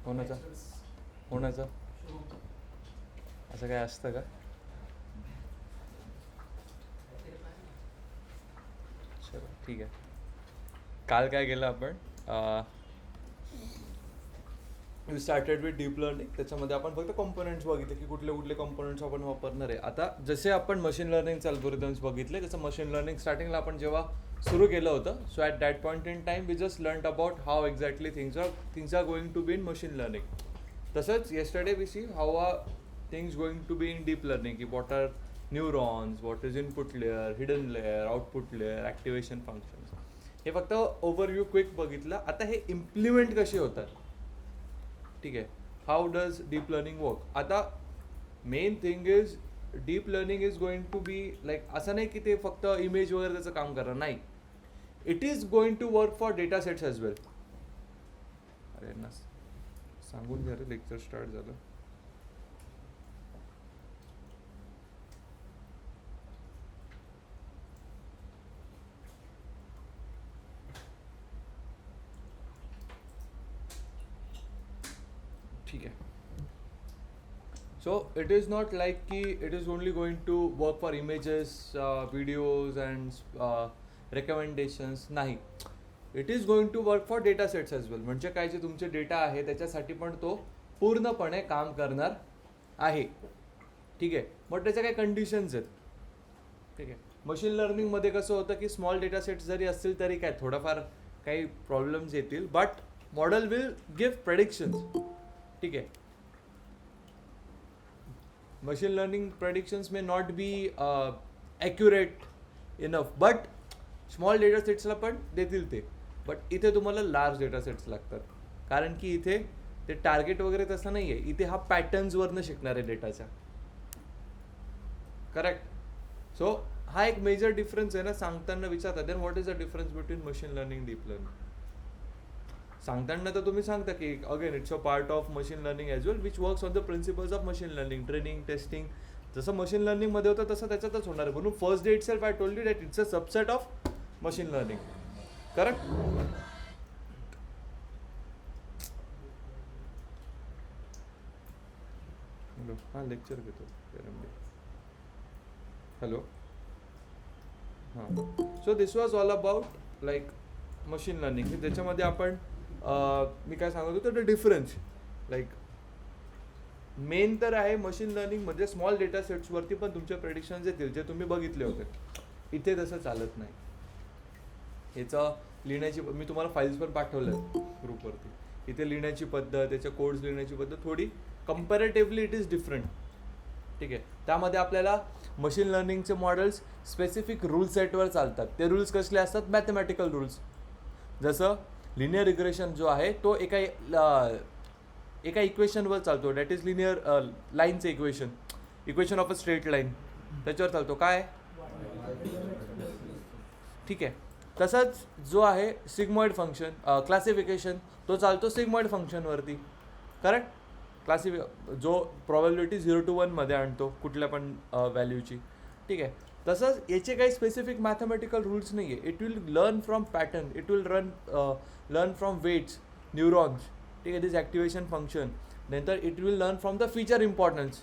कोणाचा कोणाचा असं काय असतं का? चलो ठीक आहे. काल काय केलं आपण, we started with deep learning. त्याच्यामध्ये आपण फक्त कॉम्पोनंट्स बघितले की कुठले कुठले कॉम्पोनंट्स आपण वापरणार आहे. आता जसे आपण मशीन लर्निंगचे अल्गोरिदम्स बघितले, जसं मशीन लर्निंग स्टार्टिंगला आपण जेव्हा सुरू केलं होतं, so at that point in time we just learn about how exactly things are going to be in machine learning. तसंच yesterday we see how are things going to be in deep learning, की what are neurons, what is input layer, hidden layer, output layer, activation functions. हे फक्त overview quick बघितलं. आता हे implement कसे होतात, ठीक आहे, how does deep learning work. आता main thing is deep learning is going to be like, असं नाही की ते फक्त इमेज वगैरे त्याचं काम करणार नाही. It is going to work for data sets as well. अरे ना सांगून घ्या रे, लेक्चर स्टार्ट झालं. ठीक आहे. So it is not like ki it is only going to work for images, videos and recommendations. नाही, it is going to work for data sets as well. म्हणजे काय, जे तुमचे डेटा आहे त्याच्यासाठी पण तो पूर्णपणे काम करणार आहे. ठीक आहे. बट त्याच्या काही कंडिशन्स आहेत. ठीक आहे. मशीन लर्निंगमध्ये कसं होतं की स्मॉल डेटा सेट्स जरी असतील तरी काय थोडाफार काही प्रॉब्लेम्स येतील, but model will give predictions. ठीक आहे. Machine learning predictions may not be accurate enough, but small data सेट्सला पण देतील ते. बट इथे तुम्हाला लार्ज डेटा सेट्स लागतात, कारण की इथे ते टार्गेट वगैरे तसं नाही आहे. इथे हा पॅटर्न्सवरनं शिकणार आहे डेटाच्या. करेक्ट. सो हा एक मेजर डिफरन्स आहे ना. सांगताना विचारतात then what is the difference between machine learning deep learning. सांगताना तर तुम्ही सांगता की again it's a part of machine learning as well which works on the principles of machine learning, training, testing. जसं मशीन लर्निंगमध्ये होतं तसं त्याच्यातच होणार आहे. म्हणून first day itself I told you that it's a subset of machine learning. Correct. Hello, हां lecture घेतो. हॅलो. हां. So this was all about like machine learning. त्याच्यामध्ये आपण मी काय सांगत होतो, द डिफरन्स लाईक मेन तर आहे मशीन लर्निंगमध्ये स्मॉल डेटा सेट्सवरती पण तुमचे प्रेडिक्शन्स येतील जे तुम्ही बघितले होते. इथे तसं चालत नाही. ह्याचं लिहिण्याची, मी तुम्हाला फाईल्स पण पाठवल्या ग्रुपवरती. इथे लिहिण्याची पद्धत, त्याच्या कोड्स लिहिण्याची पद्धत थोडी कम्पॅरेटिव्हली इट इज डिफरंट. ठीक आहे. त्यामध्ये आपल्याला मशीन लर्निंगचे मॉडेल्स स्पेसिफिक रूल सेटवर चालतात. ते रूल्स कसले असतात, मॅथमॅटिकल रूल्स. जसं लिनियर रिग्रेशन जो आहे तो एका इक्वेशनवर चालतो, दॅट इज लिनियर लाईनचं equation of a straight line, त्याच्यावर चालतो. काय, ठीक आहे. तसंच जो आहे सिग्मॉइड फंक्शन क्लासिफिकेशन, तो चालतो सिग्मॉइड फंक्शनवरती. करेक्ट. जो प्रॉबॅबिलिटी 0 to 1 मध्ये आणतो कुठल्या पण व्हॅल्यूची. ठीक आहे. तसंच याचे काही स्पेसिफिक मॅथमॅटिकल रूल्स नाही आहे. It will learn from pattern, it will learn from weights, neurons. ठीक आहे. This activation function. नंतर it will learn from the feature importance,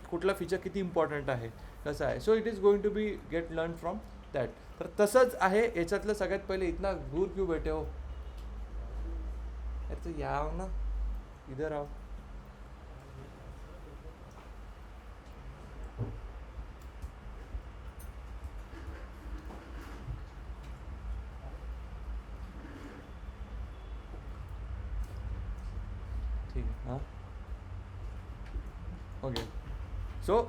कुठला फीचर किती इम्पॉर्टंट आहे, कसं आहे. So it is going to be get learn from that. तर तसंच आहे याच्यातलं. सगळ्यात पहिले इतना दूर क्यों बैठे हो, तो याव ना इधर आओ. ठीक आहे. हां ओके. सो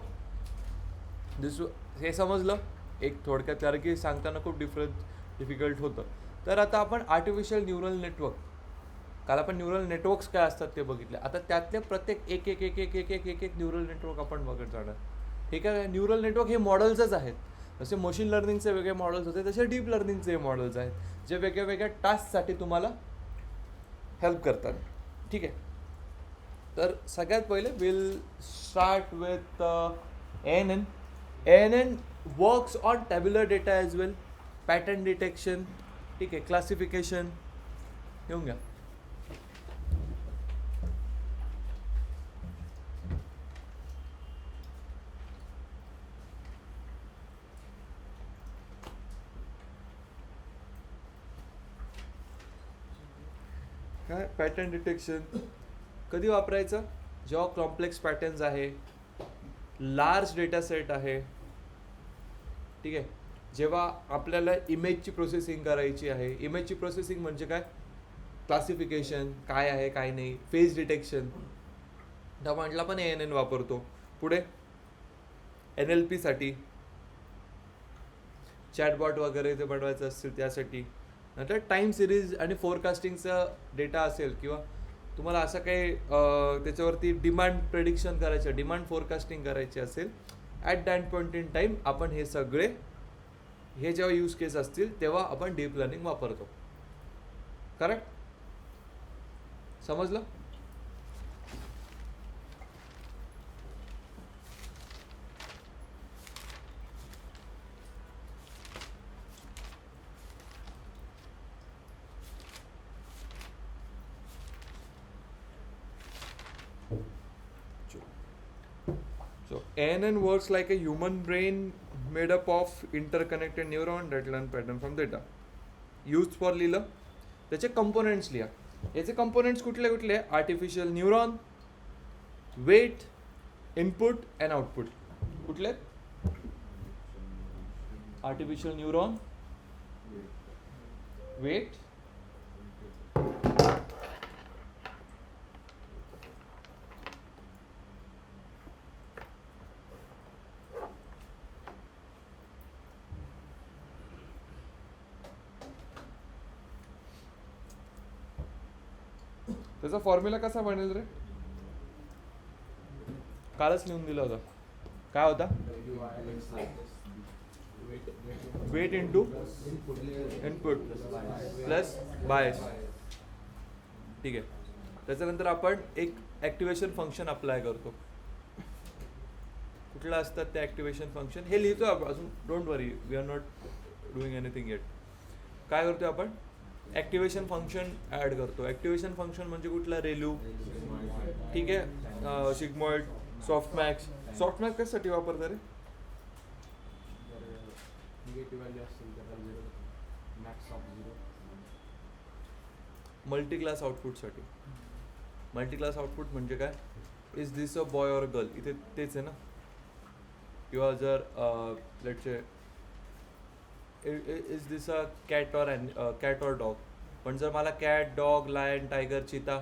दिस हे समजलं एक थोडक्यात, कारण की सांगताना खूप डिफिकल्ट होतं. तर आता आपण आर्टिफिशियल न्यूरल नेटवर्क, काल आपण न्यूरल नेटवर्क्स काय असतात ते बघितले. आता त्यातले प्रत्येक एक एक एक एक एक एक एक एक न्यूरल नेटवर्क आपण बघत जाणार. ठीक आहे. न्यूरल नेटवर्क हे मॉडेल्सच आहेत. जसे मशीन लर्निंगचे वेगळे मॉडेल्स होते, तसे डीप लर्निंगचे मॉडेल्स आहेत, जे वेगळ्या वेगळ्या टास्कसाठी तुम्हाला हेल्प करतात. ठीक आहे. तर सगळ्यात पहिले will start with ANN. ANN works on tabular data as well, pattern detection, ठीक आहे, क्लासिफिकेशन. येऊन घ्या. काय पॅटर्न डिटेक्शन कधी वापरायचं? जेव्हा कॉम्प्लेक्स पॅटर्न्स आहे, लार्ज डेटा सेट आहे, ठीक आहे, जेव्हा आपल्याला इमेजची प्रोसेसिंग करायची आहे. इमेजची प्रोसेसिंग म्हणजे काय? क्लासिफिकेशन, काय आहे काय नाही, फेस डिटेक्शन. त्या म्हटला पण ANN वापरतो. पुढे NLP साठी, चॅटबॉट वगैरे ते बनवायचं असतील त्यासाठी. नंतर टाईम सिरीज आणि फोरकास्टिंगचा डेटा असेल, किंवा तुम्हाला असं काही त्याच्यावरती डिमांड प्रेडिक्शन करायचं, डिमांड फोरकास्टिंग करायची असेल, at that point in time आपण हे सगळे, हे जेव्हा यूज केस असतील तेव्हा आपण डीप लर्निंग वापरतो. करेक्ट? समजलं? So ANN works like a human brain made up of interconnected neuron that learn pattern from data. Used for लिहिलं, त्याचे कंपोनेंट्स लिहा. याचे कंपोनेंट्स कुठले कुठले? Artificial neuron, weight, input and output. कुठले? आर्टिफिशियल न्यूरॉन, वेट, त्याचा formula कसा बनेल रे? कालच लिहून दिला होता. काय होता? Weight into input plus bias. ठीक आहे. त्याच्यानंतर आपण एक ॲक्टिवेशन फंक्शन अप्लाय करतो. कुठलं असतात ते ॲक्टिवेशन फंक्शन? हे लिहितो आपण अजून, don't worry, we are not doing anything yet. काय करतो आपण? ॲक्टिवेशन फंक्शन ॲड करतो. ॲक्टिवेशन फंक्शन म्हणजे कुठला? रेल्यू, ठीक आहे, सिग्मॉइड, सॉफ्टमॅक्स. सॉफ्टमॅक्स कशासाठी वापरतात रे? मल्टी क्लास आउटपुटसाठी. मल्टी क्लास आउटपुट म्हणजे काय? Is this a boy or girl? इथे तेच आहे ना. किंवा जर let's say is this a cat or dog. पण जर मला कॅट, डॉग, लायन, टायगर, चिता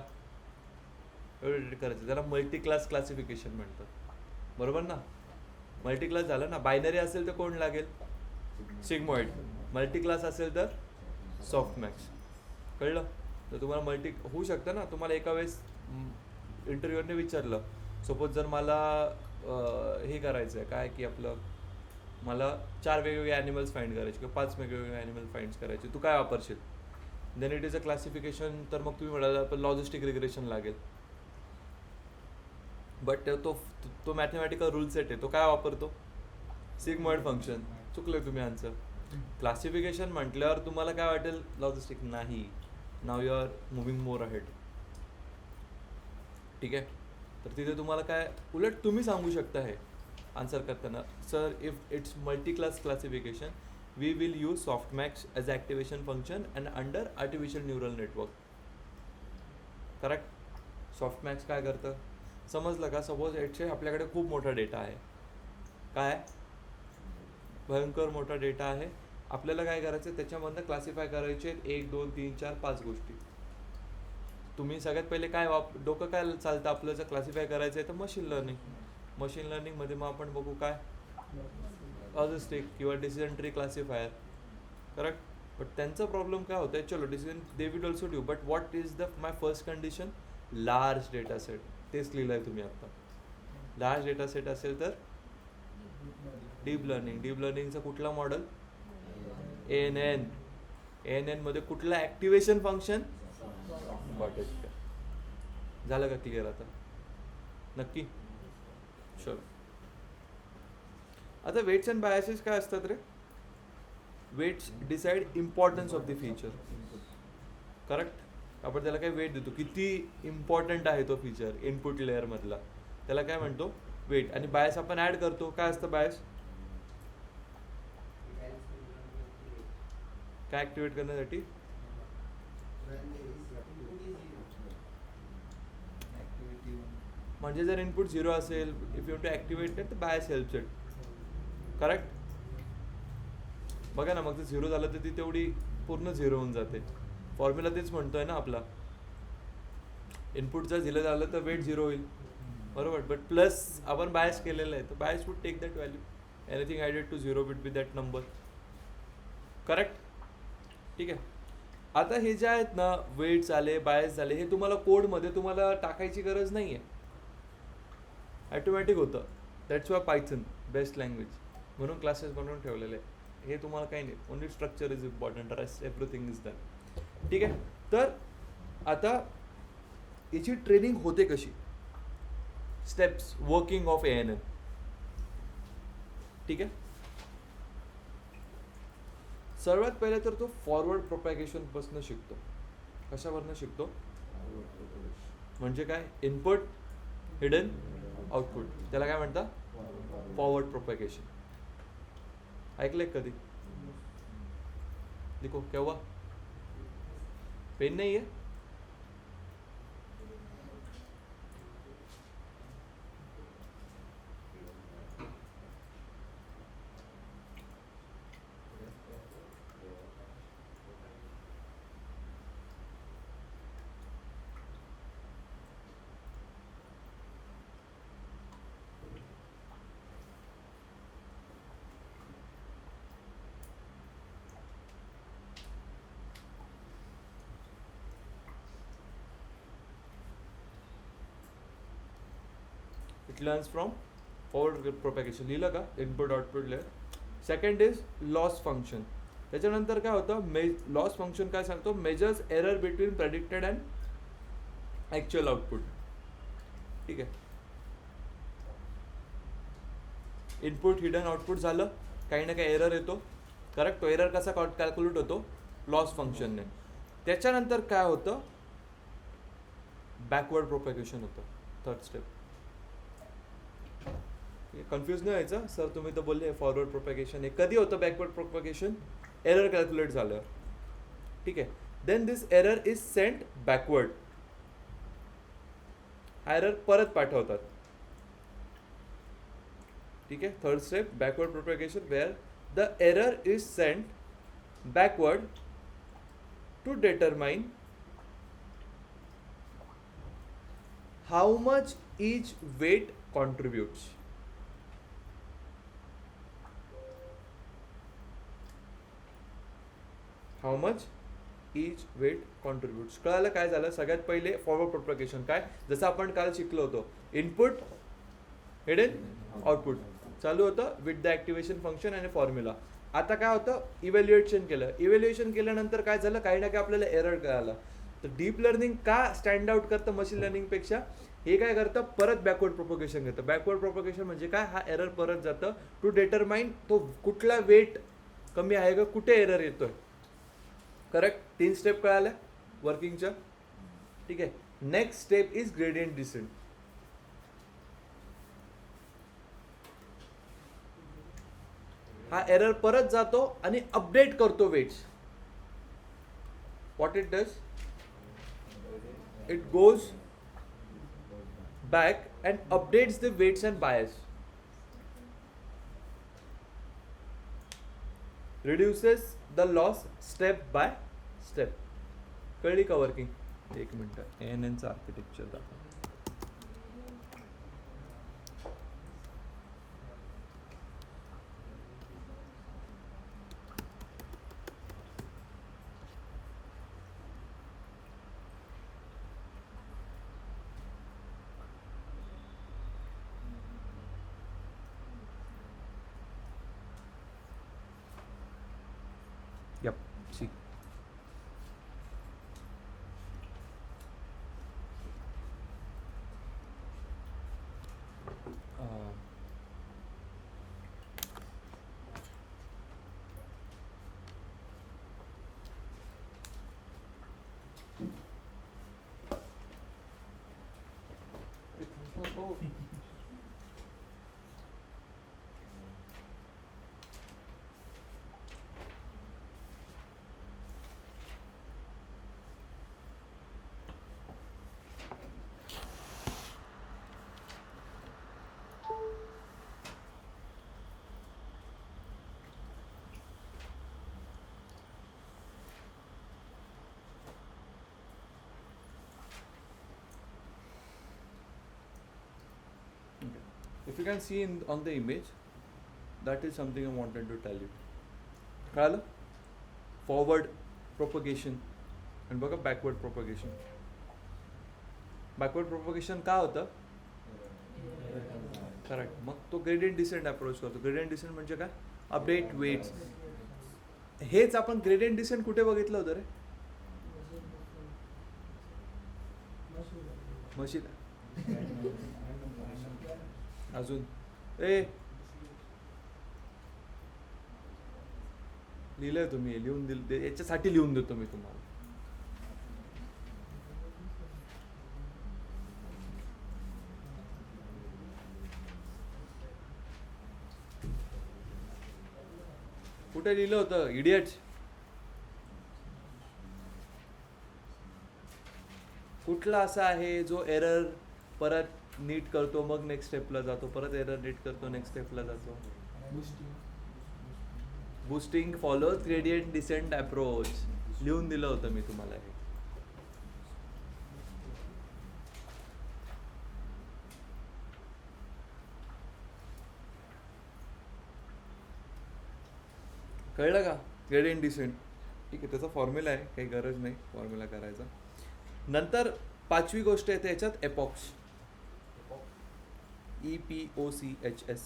एवढं करायचं, त्याला मल्टी क्लास क्लासिफिकेशन म्हणतात. बरोबर ना? मल्टी क्लास झालं ना. बायनरी असेल तर कोण लागेल? सिग्मॉइड. मल्टी क्लास असेल तर सॉफ्टमॅक्स. कळलं? तर तुम्हाला मल्टी होऊ शकतं ना. तुम्हाला एका वेळेस इंटरव्ह्यूवरने विचारलं, सपोज जर मला हे करायचं आहे काय, की आपलं मला 4 वेगवेगळे ॲनिमल्स फाइंड करायचे किंवा 5 वेगवेगळे ॲनिमल फाइंड करायचे, तू काय वापरशील? Then it is a classification. तर मग तुम्ही म्हणाला पण लॉजिस्टिक रिग्रेशन लागेल. बट तो मॅथमॅटिकल रूल सेट आहे, तो काय वापरतो? Sigmoid function. चुकले तुम्ही आन्सर. क्लासिफिकेशन म्हटल्यावर तुम्हाला काय वाटेल? लॉजिस्टिक नाही. Now you are moving more ahead. ठीक आहे. तर तिथे तुम्हाला काय, उलट तुम्ही सांगू शकता हे आन्सर करताना, sir if it's multi class classification we will use softmax as activation function and under artificial neural network. Correct? Softmax काय करतं समजलं का? सपोज याचे आपल्याकडे खूप मोठा डेटा आहे. काय? भयंकर मोठा डेटा आहे. आपल्याला काय करायचं? त्याच्यामधनं क्लासिफाय करायचे 1, 2, 3, 4, 5 गोष्टी. तुम्ही सगळ्यात पहिले काय डोकं काय चालतं आपलं? जर क्लासिफाय करायचं आहे तर मशीन लर्निंग. मशीन लर्निंगमध्ये मग आपण बघू काय? लॉजिस्टिक किंवा decision tree classifier. Correct? But त्यांचा प्रॉब्लेम काय होतं आहे? चलो decision they will also do, but what is the my first condition? Large data set. तेच लिहिलं आहे तुम्ही आत्ता. लार्ज डेटा सेट असेल तर डीप लर्निंग. डीप लर्निंगचा कुठला मॉडेल? ANN. ANN मध्ये कुठला ॲक्टिवेशन फंक्शन? झालं का क्लिअर आता? नक्की? चलो. आता वेट्स अँड बायसेस काय असतात रे? Weights decide importance of the feature. Correct. आपण त्याला काय वेट देतो, किती इम्पॉर्टंट आहे तो फीचर इनपुट लेअर मधला, त्याला काय म्हणतो? वेट. आणि बायस आपण ऍड करतो. काय असतं बायस? काय ऍक्टिवेट करण्यासाठी? म्हणजे जर इनपुट 0 असेल, if you to activate it, तर बायस हेल्प्स इट. करेक्ट. बघा ना, मग ते 0 झालं तर ती तेवढी पूर्ण 0 होऊन जाते. फॉर्म्युला तेच म्हणतोय ना आपला. इनपुट जर 0 झालं तर वेट 0 होईल, बरोबर. बट प्लस आपण बायस केलेलं आहे, तर bias would take that value. Anything added to 0 would B that number. Correct. ठीक आहे. आता हे जे आहेत ना, वेट्स आले, बायस झाले, हे तुम्हाला कोडमध्ये तुम्हाला टाकायची गरज नाही आहे, ॲटोमॅटिक होतं. That's why Python best language म्हणून क्लासेस बनवून ठेवलेले आहे. हे तुम्हाला काही नाही, only structure is important, rest everything is done. ठीक आहे. तर आता याची ट्रेनिंग होते कशी? Steps working of ANN. ठीक आहे. सर्वात पहिले तर तो फॉरवर्ड प्रोपॅगेशन पासून शिकतो. कशावरनं शिकतो? म्हणजे काय? इनपुट हिडन आउटपुट, त्याला काय म्हणतात? Forward propagation. ऐकलंय कधी? देखो केव्हा? पेन नाही आहे? It learns from forward propagation. लिहिलं का? Input output layer. Second is loss function. त्याच्यानंतर काय होतं? लॉस फंक्शन काय सांगतो? Measures error between predicted and actual output. ठीक आहे. इनपुट हिडन आउटपुट झालं, काही ना काही एरर येतो. करेक्ट. तो एरर कसा कॅल्क्युलेट होतो? लॉस फंक्शनने. त्याच्यानंतर काय होतं? बॅकवर्ड प्रोपॅगेशन होतं. Third step. कन्फ्यूज नाही व्हायचं. सर तुम्ही तर बोलले फॉरवर्ड प्रोपॅगेशन आहे. कधी होतं बॅकवर्ड प्रोपॅगेशन? एरर कॅल्क्युलेट झालं. ठीक आहे. Then this error is sent backward. हा एरर परत पाठवतात. ठीक आहे. Third step backward propagation, where the error is sent backward to determine how much each weight contributes. How much each weight contributes. कळालं काय झालं? सगळ्यात पहिले फॉरवर्ड प्रोपॅगेशन काय, जसं आपण काल शिकलो होतो, इनपुट हिडन आउटपुट चालू होतं विथ द ॲक्टिवेशन फंक्शन आणि फॉर्म्युला. आता काय होतं? इव्हॅल्युएशन केलं. इव्हॅल्युएशन केल्यानंतर काय झालं? काही ना काही आपल्याला एरर कळाला. तर डीप लर्निंग का स्टँड आउट करतं मशीन लर्निंगपेक्षा? हे काय करतं? परत बॅकवर्ड प्रोपॅगेशन घेतं. बॅकवर्ड प्रोपॅगेशन म्हणजे काय? हा एरर परत जातं टू डिटरमाइन तो कुठला वेट कमी आहे का, कुठे एरर येतोय. करेक्ट. 3 स्टेप कळाल्या वर्किंगच्या. ठीक आहे. Next step is gradient descent. हा एरर परत जातो आणि अपडेट करतो weights. What it does? It goes back and updates the weights and bias, reduces the loss step by step. कळली का वर्किंग? एक मिनिट. ANN चं आर्किटेक्चर दाखव. Yep. See. If you can see on the image, that is something I wanted to tell you. कळालं? Forward propagation आणि बघा backward propagation. Backward propagation का होतं? करेक्ट. मग तो ग्रेडियंट डिसेंट अप्रोच करतो. ग्रेडियंट डिसेंट म्हणजे काय? Update weights. हेच आपण ग्रेडियंट डिसेंट कुठे बघितलं होतं रे? मशीन. अजून लिहिलंय तुम्ही, लिहून याच्यासाठी लिहून देतो मी तुम्हाला. कुठे लिहिलं होतं इडियट्स? कुठला असा आहे जो एरर परत नीट करतो मग नेक्स्ट स्टेपला जातो, परत एरर नीट करतो नेक्स्ट स्टेपला जातो? Boosting follows gradient descent approach. लिहून दिलं होतं मी तुम्हाला हे. कळलं का? Gradient descent. ठीक आहे, त्याचा फॉर्म्युला आहे, काही गरज नाही फॉर्म्युला करायचा. नंतर 5वी गोष्ट येते याच्यात, एपॉक्स. EPOCHS.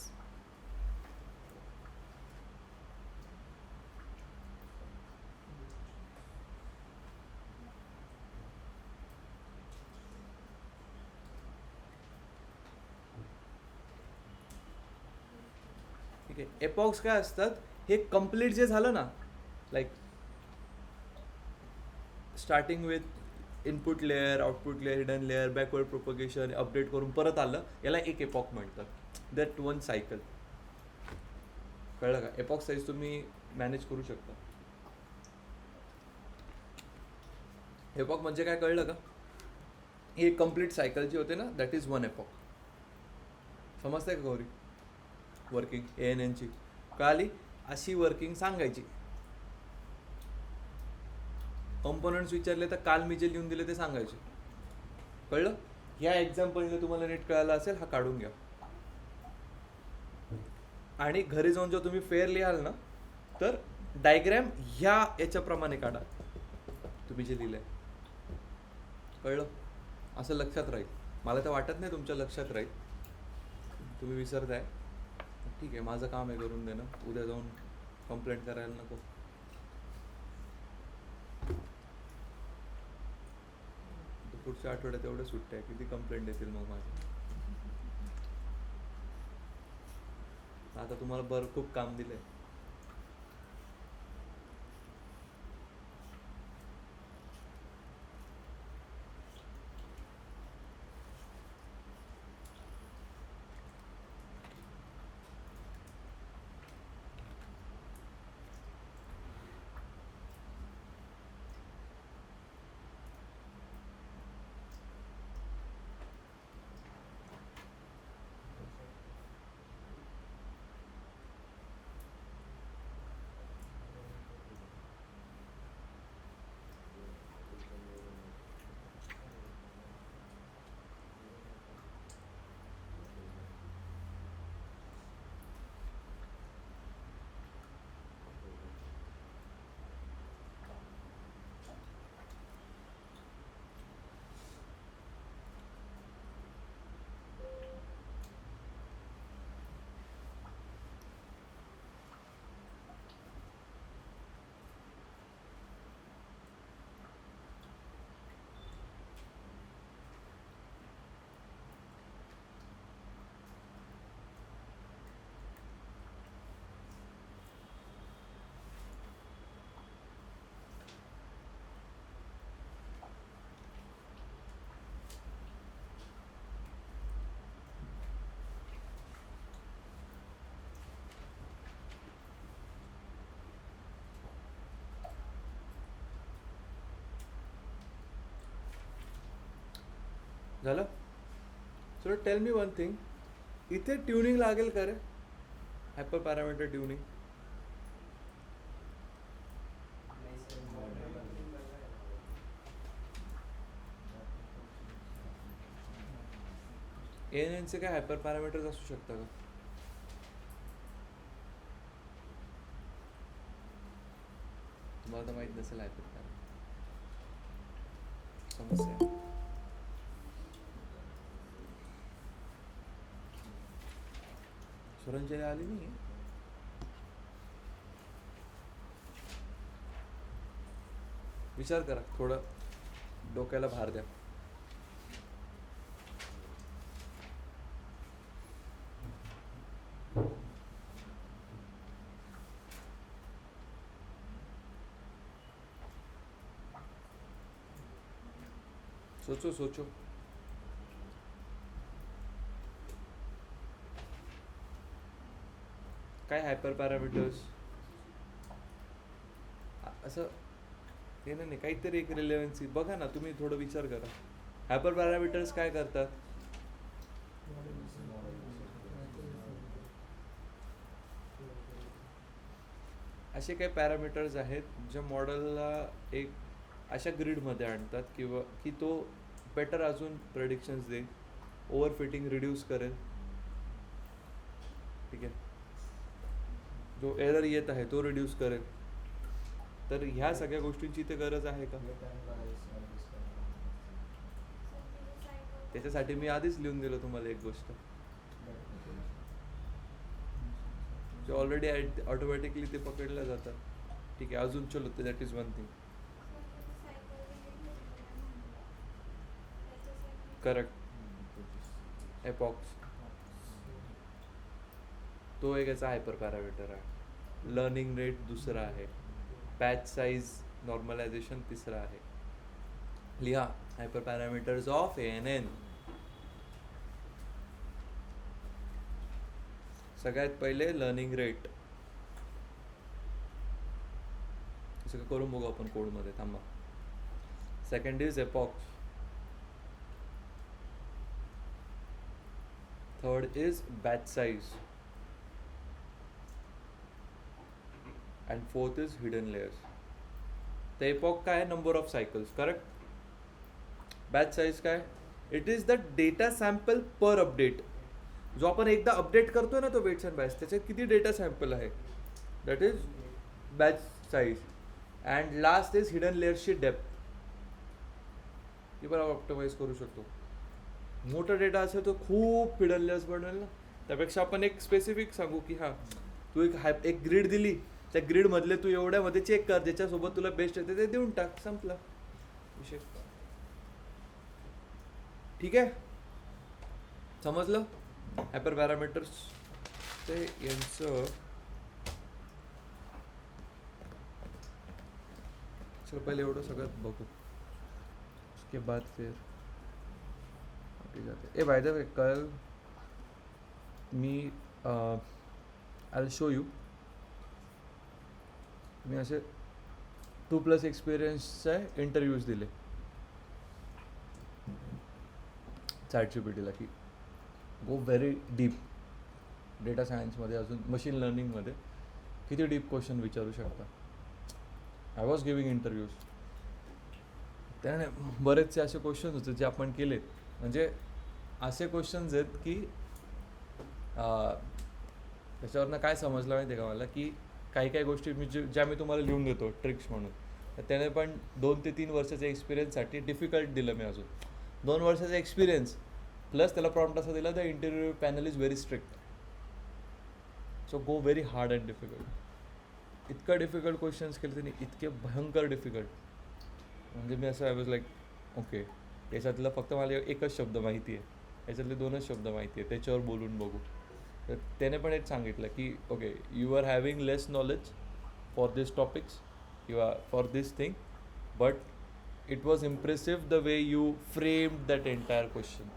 ठीक आहे. एपॉक्स काय असतात? हे कम्प्लीट जे झालं ना, like starting with input layer, output layer, hidden layer, backward propagation, update करून परत आलं, याला एक एपॉक म्हणतात. That one cycle. कळलं का? एपॉक साईज तुम्ही मॅनेज करू शकता. एपॉक म्हणजे काय कळलं का? ही कम्प्लीट सायकल जी होते ना, दॅट इज वन एपॉक. समजतंय का गौरी? वर्किंग ANN ची कळाली? अशी वर्किंग सांगायची. कंपोनंट्स विचारले तर काल मी जे लिहून दिले ते सांगायचे. कळलं? ह्या एक्झाम्पलने तुम्हाला नीट कळालं असेल, हा काढून घ्या. आणि घरी जाऊन जेव्हा तुम्ही फेअर लिहाल ना, तर डायग्रॅम ह्या याच्याप्रमाणे काढा तुम्ही जे लिहिलंय. कळलं? असं लक्षात राहील. मला तर वाटत नाही तुमच्या लक्षात राहील, तुम्ही विसरताय. ठीक आहे, माझं काम आहे करून देणं. उद्या जाऊन कंप्लेंट करायला नको. पुढच्या आठवड्यात एवढं सुट्ट्या आहे, किती कंप्लेंट येतील मग माझे. आता तुम्हाला खूप काम दिलंय. झालं. So tell me one thing, इथे ट्युनिंग लागेल का रे, हायपर पॅरामीटर ट्युनिंग? ANNचे काय हायपर पॅरामीटर्स असू शकतं का? तुम्हाला तर माहित नसेल हायपर पॅरामीटर, समस्या आहे. सुरंजली आली नाही. विचार करा, थोडं डोक्याला भार द्या. सोचो सोचो. काय हायपर पॅरामीटर्स असं हे नाही, काहीतरी एक रिलेव्हन्सी बघा ना, तुम्ही थोडं विचार करा. हायपर पॅरामीटर्स काय करतात? असे काही पॅरामीटर्स आहेत ज्या मॉडेलला एक अशा ग्रीडमध्ये आणतात किंवा की तो बेटर अजून प्रेडिक्शन्स देईल, ओव्हरफिटिंग रिड्यूस करेल. ठीक आहे, जो एरर येत आहे तो रिड्यूस करेल. तर ह्या सगळ्या गोष्टींची इथे गरज आहे का? त्याच्यासाठी मी आधीच लिहून दिलं तुम्हाला एक गोष्ट, जे ऑलरेडी ऑटोमॅटिकली ते पकडल्या जातात. ठीक आहे, अजून चलो, that is one thing. Correct. Epochs तो एक याचा हायपर पॅरामीटर आहे. लर्निंग रेट दुसरा आहे. पॅच साईज नॉर्मलायझेशन तिसरा आहे. लिहा हायपर पॅरामीटर्स ऑफ ANN. सगळ्यात पहिले लर्निंग रेट. सगळं करून बघू आपण कोडमध्ये, थांबा. Second is epochs. Third is batch size. And fourth is hidden layers. तर एपॉक काय आहे? Number of cycles. Correct. Batch size काय? It is the data sample per update. जो आपण एकदा अपडेट करतोय ना तो वेट्स अँड बायस, त्याच्यात किती डेटा सॅम्पल आहे, that is batch size. And last is hidden लेयर्सची डेप्थ. ती पण ऑप्टिमाइज करू शकतो. मोठा डेटा असेल तर खूप हिडन लेयर्स बनवेल ना, त्यापेक्षा आपण एक स्पेसिफिक सांगू की हां, तू एक ग्रीड दिली, त्या ग्रीडमधले तू एवढ्यामध्ये चेक कर, ज्याच्यासोबत तुला बेस्ट येते ते देऊन टाक, संपला विषय. ठीक आहे, समजलं हायपर पॅरामीटर्स ते यांचं. चलो पहिले एवढं सगळं बघू, उसके बाद फिर जाते. बाय द वे, कल मी आय विल शो यू, मी असे 2+ एक्सपिरियन्सचे इंटरव्ह्यूज दिले ChatGPTला की गो व्हेरी डीप डेटा सायन्समध्ये, अजून मशीन लर्निंगमध्ये किती डीप क्वेश्चन विचारू शकता. I was giving interviews. त्याने बरेचसे असे क्वेश्चन होते जे आपण केलेत. म्हणजे असे क्वेश्चन्स आहेत की त्याच्यावरनं काय समजलं माहिती आहे का मला, की काही काही गोष्टी ज्या मी तुम्हाला लिहून देतो ट्रिक्स म्हणून, तर त्याने पण 2 ते 3 वर्षाच्या एक्सपिरियन्ससाठी डिफिकल्ट दिलं मी. अजून 2 वर्षाचा एक्सपिरियन्स प्लस त्याला प्रॉम्प्ट असं दिला, the interview panel is very strict, so go very hard and difficult. इतकं डिफिकल्ट क्वेश्चन्स केले त्यांनी, इतके भयंकर डिफिकल्ट. म्हणजे मी असं आय वॉज लाईक ओके, याच्यातलं फक्त मला एकच शब्द माहिती आहे, याच्यातले 2च शब्द माहिती आहे, त्याच्यावर बोलून बघू. तर त्याने पण एक सांगितलं की okay, you are having less knowledge for this topics किंवा for this thing, but it was impressive the way you framed that entire question.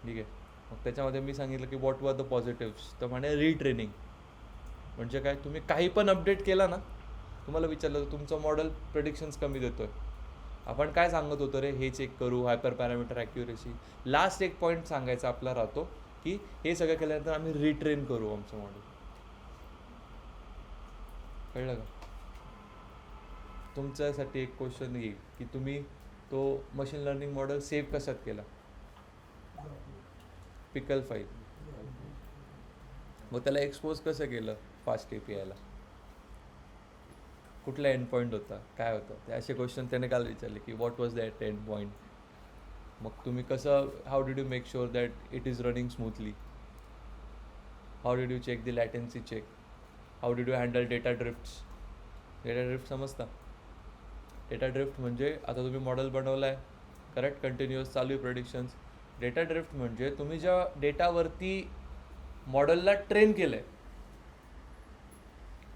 ठीक आहे. मग त्याच्यामध्ये मी सांगितलं की व्हॉट वर द पॉझिटिव्स. तर म्हणे रिट्रेनिंग म्हणजे काय, तुम्ही काही पण अपडेट केला ना, तुम्हाला विचारलं तर तुमचं मॉडेल प्रेडिक्शन्स कमी देतो आहे, आपण काय सांगत होतो रे, हे चेक करू, हायपर पॅरामीटर ॲक्युरेसी. लास्ट एक पॉईंट सांगायचा आपला राहतो की हे सगळं केल्यानंतर आम्ही रिट्रेन करू आमचं मॉडेल. कळलं का? तुमच्यासाठी एक क्वेश्चन येईल की तुम्ही तो मशीन लर्निंग मॉडेल सेव्ह कशात केला? पिकल फाईल. मग त्याला एक्सपोज कसं केलं फास्ट APIला? कुठला एंड पॉईंट होता, काय होतं ते असे क्वेश्चन त्याने काल विचारले की what was that end point. मग तुम्ही कसं, how did you make sure that it is running smoothly, how did you check the latency check, how did you handle data drifts. Data drift समजता? Data drift म्हणजे आता तुम्ही model बनवला आहे, correct, continuous चालू आहे प्रेडिक्शन्स. डेटा ड्रिफ्ट म्हणजे तुम्ही ज्या डेटावरती मॉडेलला ट्रेन केलं आहे,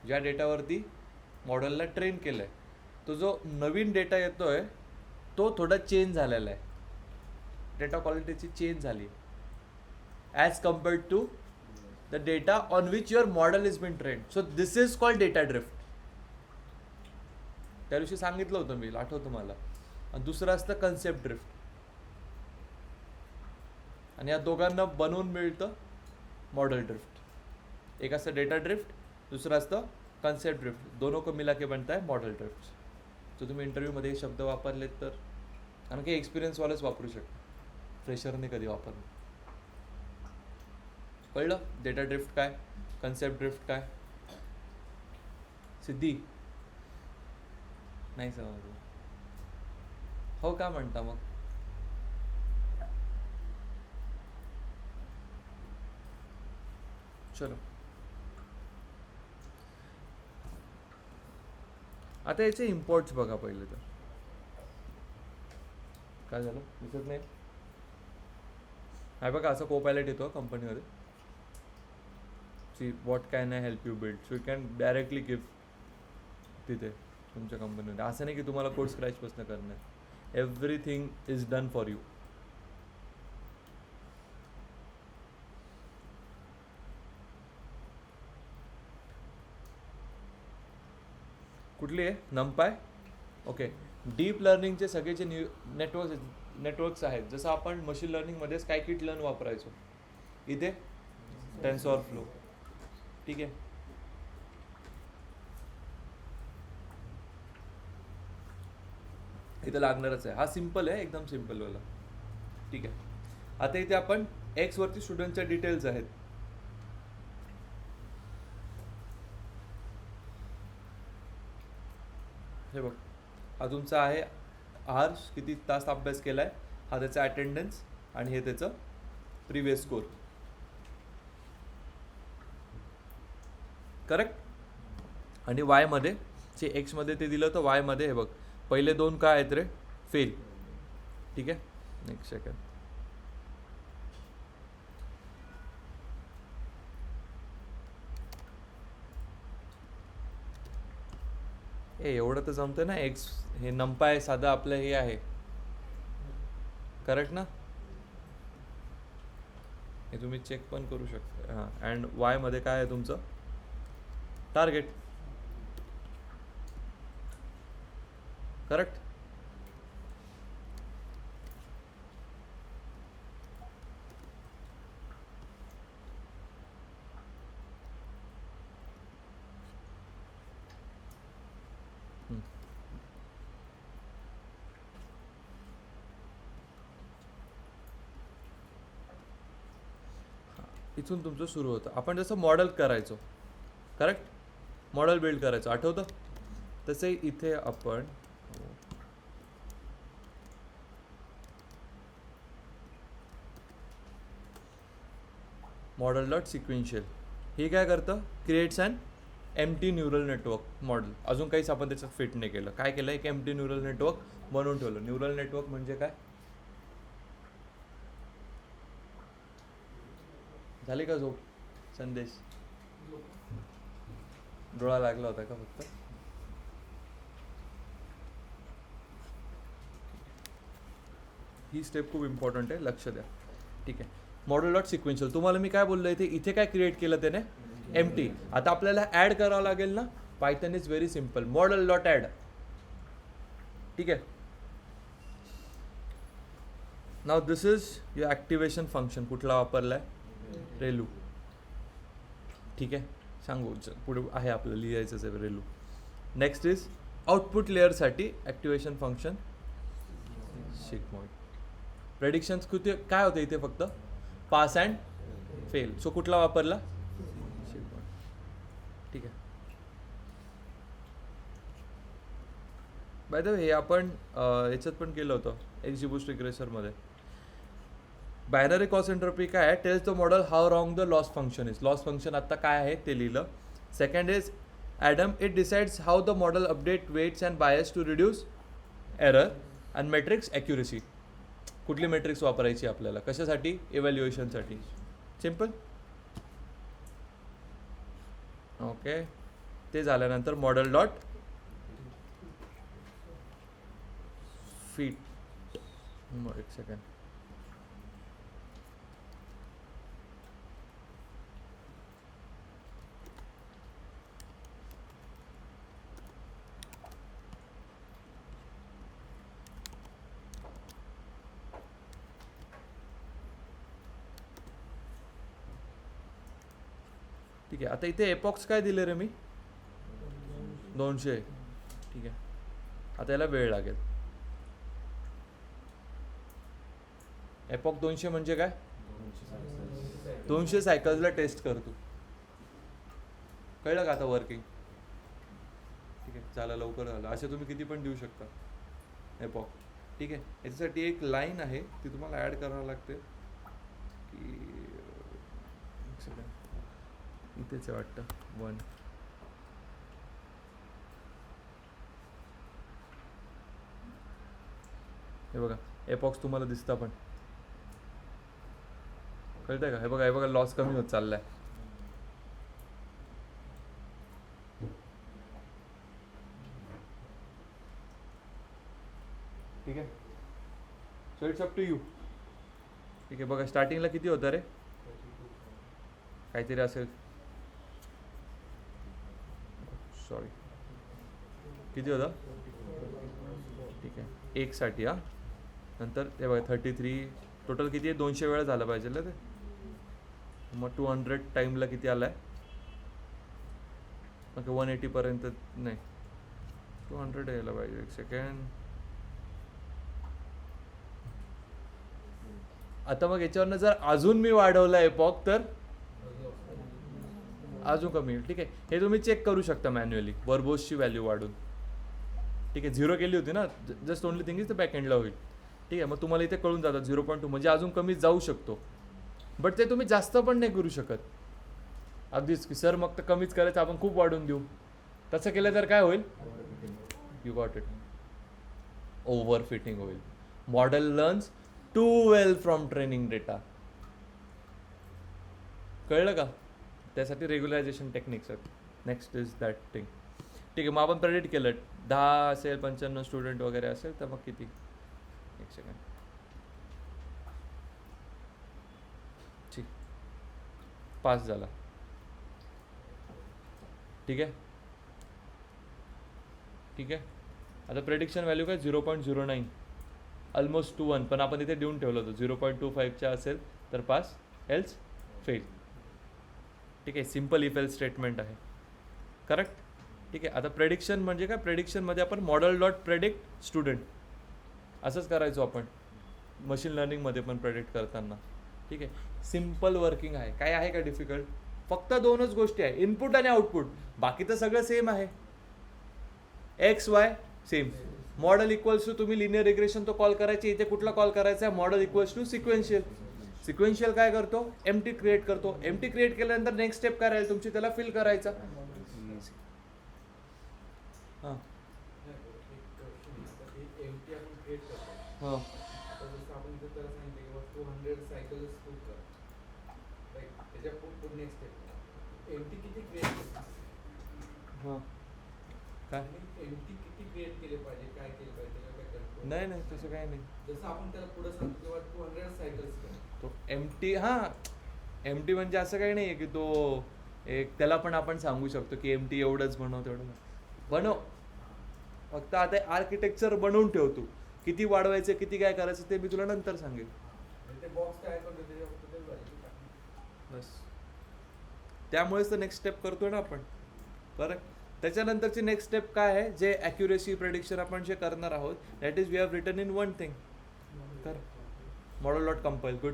ज्या डेटावरती मॉडेलला ट्रेन केलं आहे, तो जो नवीन डेटा येतो आहे तो थोडा चेंज झालेला आहे, डेटा क्वालिटीची चेंज झाली as compared to the data on which your model is been train. So this is called data drift. त्या दिवशी सांगितलं होतं मी, आठवतं मला. आणि दुसरं असतं कन्सेप्ट ड्रिफ्ट. आणि या दोघांना बनवून मिळतं मॉडेल ड्रिफ्ट. एक असतं डेटा ड्रिफ्ट, दुसरं असतं कन्सेप्ट ड्रिफ्ट. दोनों को मिला के बनता है मॉडेल ड्रिफ्ट. तो तुम्ही इंटरव्ह्यूमध्ये हे शब्द वापरलेत तर आणखी एक्सपिरियन्सवालेच वापरू शकतो, फ्रेशरने कधी वापरलं. कळलं डेटा ड्रिफ्ट काय, कन्सेप्ट ड्रिफ्ट काय? सिद्धी नाही समजलं? हो का म्हणता मग? चलो आता याचे इम्पोर्ट्स बघा पहिले तर. काय झालं दिसत नाही? बघा असं कोपायलट येतो कंपनीमध्ये. See what can I help you build, so you can directly give तिथे तुमच्या कंपनीमध्ये. असं नाही की तुम्हाला कोड स्क्रॅचपासून करणं आहे. Everything is done for you. कुठली आहे? नमपाय. ओके. डीप लर्निंगचे सगळे जे नेटवर्क्स आहेत, जसं आपण मशीन लर्निंगमध्ये स्कायकिट लर्न वापरायचो, इथे टेन्सॉर फ्लो. ठीक आहे. इथे लागणारच आहे. हा सिम्पल आहे, एकदम सिम्पल वाला. ठीक आहे. आता इथे आपण एक्स वरती स्टुडंटच्या डिटेल्स आहेत. हे बघ, हा तुमचा आहे आवर्स, किती तास अभ्यास केलाय, हा त्याचा अटेंडन्स, आणि हे त्याचं प्रिव्हियस स्कोर. करेक्ट. आणि वाय मध्ये जे एक्स मध्ये ते दिलं तर वाय मध्ये हे बघ, पहिले दोन काय आहेत रे? फेल. ठीक आहे. Next second. एवढं तर जमतं ना. एक्स हे नंपाय साधं आपलं हे आहे, करेक्ट ना? हे तुम्ही चेक पण करू शकता. हां. अँड वाय मध्ये काय आहे तुमचं? टार्गेट. करेक्ट. इथून तुमचं सुरू होतं. आपण जसं मॉडेल करायचो, करेक्ट, मॉडेल बिल्ड करायचो, आठवतं? तसे इथे आपण मॉडेल डॉट सिक्वेन्शियल हे काय करतं? Creates and empty neural network model. अजून काहीच आपण त्याच्यात फिट नाही केलं. काय केलं? एक एम्प्टी न्यूरल नेटवर्क बनवून ठेवलं. न्यूरल नेटवर्क म्हणजे काय? झाली का झोप? संदेश डोळा लागला होता का फक्त? ही स्टेप खूप इम्पॉर्टंट आहे, लक्ष द्या. ठीक आहे. Model dot sequential. तुम्हाला मी काय बोललो इथे काय क्रिएट केलं त्याने? एम्प्टी. आता आपल्याला ॲड करावं लागेल ना. Python is very simple. Model dot add. ठीक आहे. Now this is your activation function. कुठला वापरला आहे? रेलू. ठीक आहे, सांगू पुढे आहे आपलं लिहायचंच आहे रेलू. नेक्स्ट इज आउटपुट लेअरसाठी ॲक्टिवेशन फंक्शन सिग्मॉइड. प्रेडिक्शन्स किती काय होतं इथे? फक्त पास अँड फेल. सो कुठला वापरला? सिग्मॉइड. ठीक आहे. बाय द वे हे आपण याच्यात पण केलं होतं एक्झिबूस्ट रिग्रेसरमध्ये. बायनरी कॉस्ट एंट्रोपी काय आहे? Tells the model how wrong the loss function is. Loss function आत्ता काय आहे ते लिहिलं. Second is Adam it decides how the model update weights and bias to reduce error and metrics accuracy. कुठली metrics वापरायची आपल्याला कशासाठी? इव्हॅल्युएशनसाठी. सिम्पल. ओके, ते झाल्यानंतर मॉडेल डॉट फीट. एक सेकंड. ठीक आहे. आता इथे एपॉक्स काय दिले रे मी? 200. ठीक आहे, आता याला वेळ लागेल. एपॉक 200 म्हणजे काय? 200 सायकल्सला टेस्ट कर तू. कळलं का आता वर्किंग? ठीक आहे, झालं, लवकर झालं. असे तुम्ही किती पण देऊ शकता एपॉक. ठीक आहे, याच्यासाठी एक लाईन आहे ती तुम्हाला ॲड करावं लागते की इथेच आहे वाटतं 1. हे बघा एपॉक्स तुम्हाला दिसतं पण कळतंय का? हे बघा, हे बघा, लॉस कमी होत चाललाय. ठीक आहे, so it's up to you. ठीक आहे, बघा स्टार्टिंगला किती होतं रे? काहीतरी असेल, सॉरी, किती होतं? ठीक आहे, 1 साठी. हां, नंतर हे बघा 33. टोटल किती आहे? 200 वेळा झालं पाहिजे ना ते. मग 200 टाईमला किती आला आहे? ओके, 180 पर्यंत नाही, 200 यायला पाहिजे. एक सेकंड. आता मग याच्यावरनं जर अजून मी वाढवला एपॉक तर अजून कमी होईल. ठीक आहे, हे तुम्ही चेक करू शकता मॅन्युअली वर्बोसची व्हॅल्यू वाढून. ठीक आहे, 0 केली होती ना, जस्ट ओनली थिंग इज ते बॅक एंडला होईल. ठीक आहे, मग तुम्हाला इथे कळून जातात 0.2 म्हणजे अजून कमी जाऊ शकतो. बट ते तुम्ही जास्त पण नाही करू शकत अगदीच की सर मग तर कमीच करायचं, आपण खूप वाढून देऊ. तसं केलं तर काय होईल? You got it, overfitting होईल. Model learns too well from training data. कळलं का? त्यासाठी रेग्युलरायझेशन टेक्निक्स आहेत. Next is that thing. ठीक आहे, मग आपण प्रेडिक्ट केलं 10 असेल, 95 स्टुडंट वगैरे असेल तर मग किती? एक सेकंड. ठीक, 5 झाला. ठीक आहे, ठीक आहे. आता प्रेडिक्शन व्हॅल्यू काय? 0.09, ऑलमोस्ट 1. पण आपण इथे देऊन ठेवलं होतं 0.25च्या असेल तर पास, एल्स फेल. ठीक आहे, सिम्पल इफ एल्स स्टेटमेंट आहे. करेक्ट. ठीक आहे, आता प्रेडिक्शन म्हणजे काय? प्रेडिक्शनमध्ये आपण मॉडेल डॉट प्रेडिक्ट स्टुडंट असंच करायचो आपण मशीन लर्निंगमध्ये पण प्रेडिक्ट करताना. ठीक आहे, सिम्पल वर्किंग आहे. काय आहे का डिफिकल्ट? फक्त 2च गोष्टी आहे, इनपुट आणि आउटपुट. बाकी तर सगळं सेम आहे. X Y same. Model equals to तुम्ही लिनियर रिग्रेशन तो कॉल करायचे, इथे कुठला कॉल करायचा आहे? Model equals to sequential. Sequential काय करतो? एमटी क्रिएट करतो. एमटी क्रिएट केल्यानंतर नेक्स्ट स्टेप काय राहील तुमची? त्याला फिल करायचा. हां हां हां काय? नाही नाही तसं काही नाही. जसं आपण त्याला पुढे सांगतो तेव्हा 200 सायकल्स तो एमटी, हां एमटी म्हणजे असं काही नाही आहे की तो एक त्याला पण आपण सांगू शकतो की एमटी एवढंच बनव तेवढं बनव. फक्त आता आर्किटेक्चर बनवून ठेवतो किती वाढवायचं किती काय करायचं ते मी तुला नंतर सांगेल. ते बॉक्स तयार करतो त्याच्या फक्त ते value टाकणं. बस त्यामुळेच तर नेक्स्ट स्टेप करतोय ना आपण. बरं त्याच्यानंतरची नेक्स्ट स्टेप काय आहे, जे ॲक्युरेसी प्रेडिक्शन आपण जे करणार आहोत that is we have written in one thing. कर मॉडेल डॉट कंपाईल. गुड.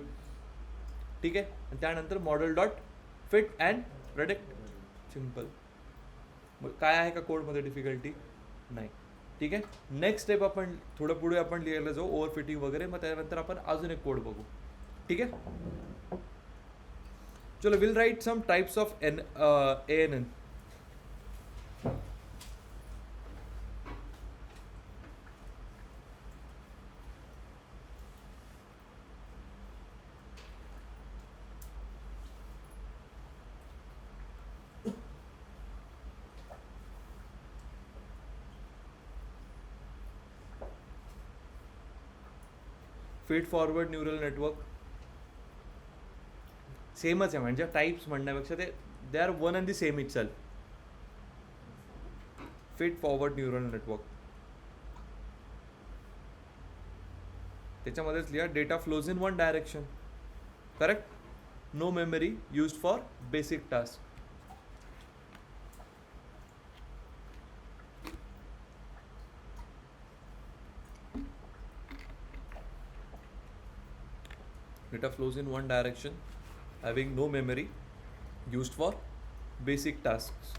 ठीक आहे. आणि त्यानंतर model dot fit and predict. Simple. काय आहे का कोडमध्ये डिफिकल्टी नाही. ठीक आहे. नेक्स्ट स्टेप आपण थोडं पुढे आपण लिहायला जाऊ ओव्हर फिटिंग वगैरे, मग त्यानंतर आपण अजून एक कोड बघू. ठीक आहे. चलो will write some types of ANN. Feed forward neural network सेमच आहे, म्हणजे टाइप्स म्हणण्यापेक्षा they are one and the same itself. Feed forward neural network त्याच्यामध्येच लिहा data flows in one direction. Correct. No memory used for basic task. Data flows in one direction, having no memory, used for basic tasks.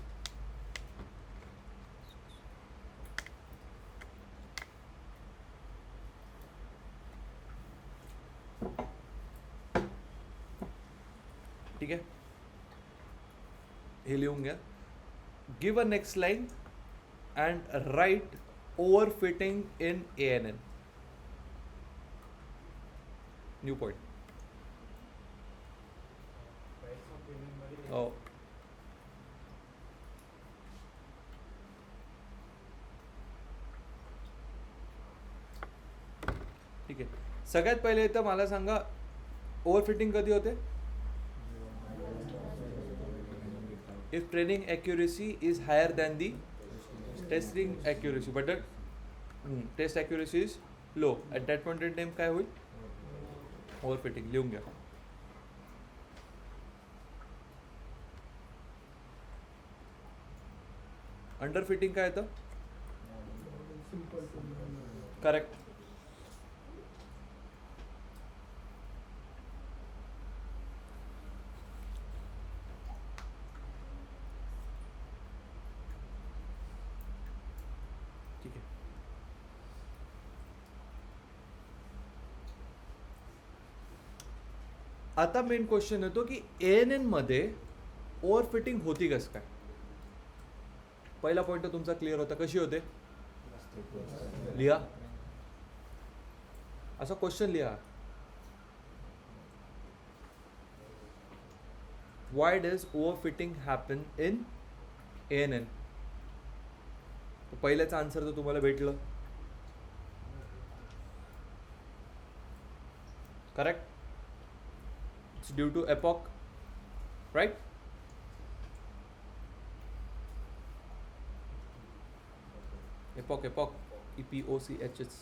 ठीक आहे. हे लिहून घ्या. Give a next line and write overfitting in ANN. New point. Price of payment मध्ये हो. ठीक आहे. सगळ्यात पहिले तर मला सांगा ओव्हरफिटिंग कधी होते. If training accuracy is higher than the testing accuracy, but the test accuracy is low, at that point in time काय होईल ओव्हरफिटिंग. लिहून घ्या. अंडरफिटिंग काय येतं. करेक्ट. ठीक आहे. आता मेन क्वेश्चन येतो की ANN मध्ये ओव्हरफिटिंग होती कसं काय. पहिला पॉइंट तुमचा क्लिअर होता. कशी होते लिहा. असा क्वेश्चन लिहा. Why does overfitting happen in ANN? पहिल्याचं आन्सर तर तुम्हाला भेटलं. Correct. It's due to epoch. Right. Epoch EPOCHs.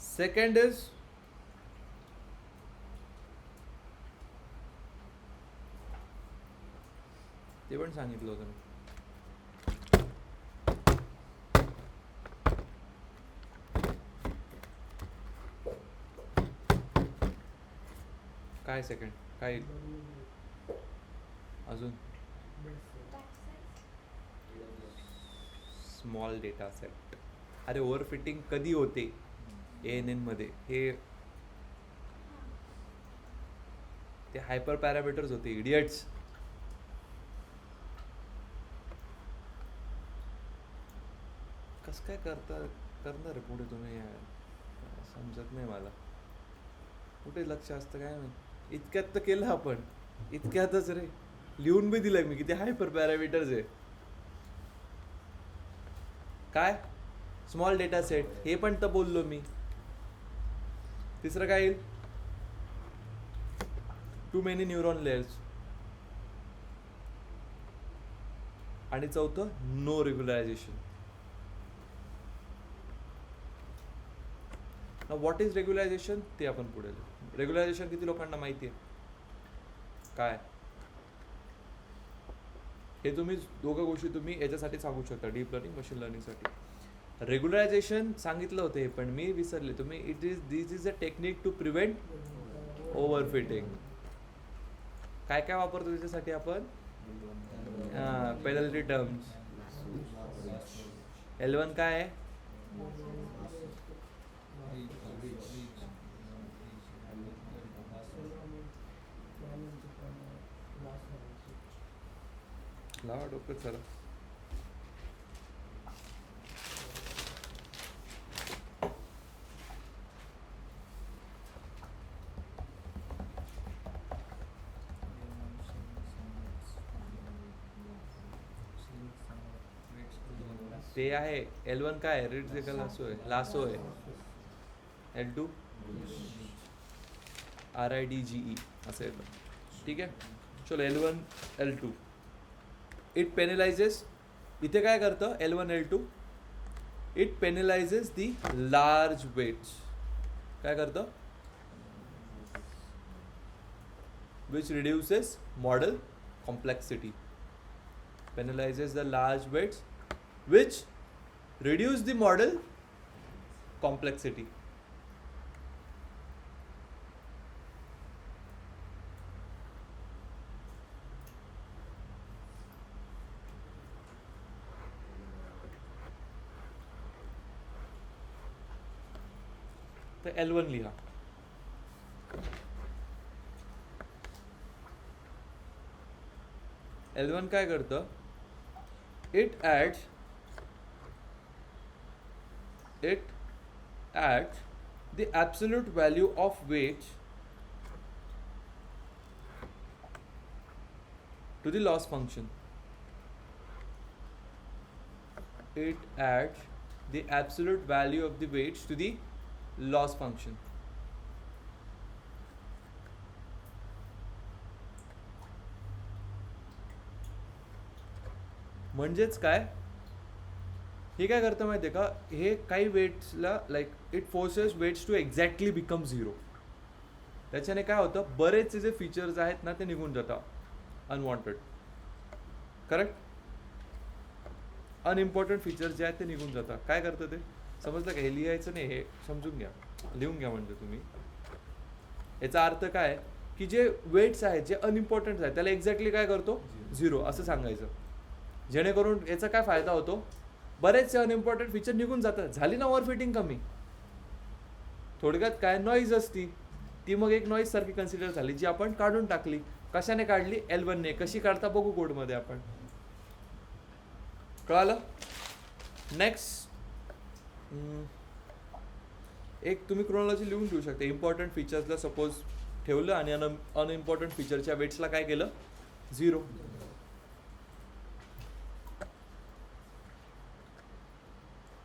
Second is ते पण सांगितलं होतं मी. काय सेकंड काय अजून स्मॉल डेटा सेट. अरे ओव्हरफिटिंग कधी होते ANN मध्ये. हे ते हायपर पॅरामीटर्स होते इडियट्स. कसं काय करणार पुढे तुम्ही यार, समजत नाही मला. कुठे लक्ष असतं काय माहिती. इतक्यात तर केलं आपण. इतक्यातच रे लिहून बी दिलंय मी किती हायपर पॅरामीटर्स आहे. काय स्मॉल डेटा सेट हे पण तर बोललो मी. तिसरं काय येईल टू मेनी न्यूरॉन लेयर्स. आणि चौथं नो रेग्युलरायझेशन. व्हॉट इज रेग्युलायझेशन ते आपण पुढे रेग्युलायझेशन किती लोकांना माहिती आहे काय हे तुम्ही दोघं गोष्टी तुम्ही याच्यासाठी सांगू शकता डीप लर्निंग मशीन लर्निंगसाठी रेग्युलरायझेशन सांगितलं होतं हे पण मी विसरले तुम्ही this is a technique to prevent overfitting काय काय वापरतो त्याच्यासाठी आपण पेनल्टी टर्म्स L1 काय आहे लावा डोकं चला ते आहे L1 काय आहे रीड लासो आहे L2 RIDGE असं येतं ठीक आहे चलो L1 L2 इट पेनलाइजेस इथे काय करतं L1 L2 it penalises the large weights काय करतं which reduces model complexity penalizes the large weights which reduce the model complexity. तर L1 लिहा L1 काय करतं it adds the absolute value of weight to the loss function. It adds the absolute value of the weights to the loss function. म्हणजेच काय हे काय करतं माहिती आहे का हे काही वेट्सला like it forces weights to exactly become zero त्याच्याने काय होतं बरेचसे जे फीचर्स आहेत ना ते निघून जातात अनवॉन्टेड करेक्ट अनइम्पॉर्टंट फीचर्स जे आहेत ते निघून जातात काय करतं ते समजलं का हे लिहायचं नाही हे समजून घ्या लिहून घ्या म्हणजे तुम्ही याचा अर्थ काय की जे वेट्स आहेत जे अनइम्पॉर्टंट आहेत त्याला एक्झॅक्टली काय करतो झिरो असं सांगायचं जेणेकरून याचा काय फायदा होतो बरेचसे अनइम्पॉर्टंट फीचर निघून जातात झाली ना ओव्हरफिटिंग कमी थोडक्यात काय नॉईज असती ती मग एक नॉईज सारखी कन्सिडर झाली जी आपण काढून टाकली कशाने काढली L1 ने कशी काढता बघू कोडमध्ये आपण कळालं नेक्स्ट एक तुम्ही क्रोनॉलॉजी लिहून ठेवू शकता इम्पॉर्टंट फीचर्सला सपोज ठेवलं आणि अनइम्पॉर्टंट फीचरच्या वेट्सला काय केलं झिरो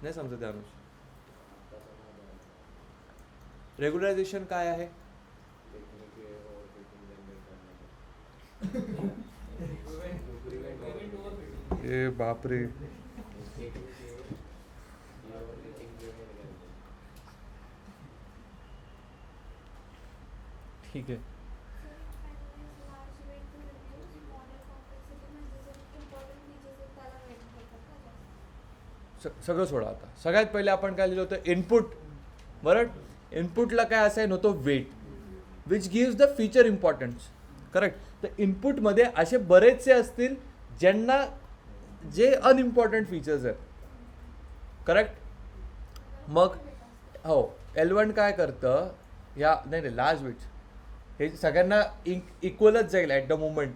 नाही समजत अनुष रेग्युलरायझेशन काय आहे ए बापरे ठीक आहे सगळं सोडा आता सगळ्यात पहिले आपण काय लिहिलं होतं इनपुट बरं इनपुटला काय असाइन होतो weight which gives the feature importance correct तर इनपुटमध्ये असे बरेचसे असतील ज्यांना जे अनइम्पॉर्टंट फीचर्स आहेत करेक्ट मग हो L1 काय करतं या नाही लार्ज वेट्स हे सगळ्यांना इक्वलच जाईल ॲट द मोमेंट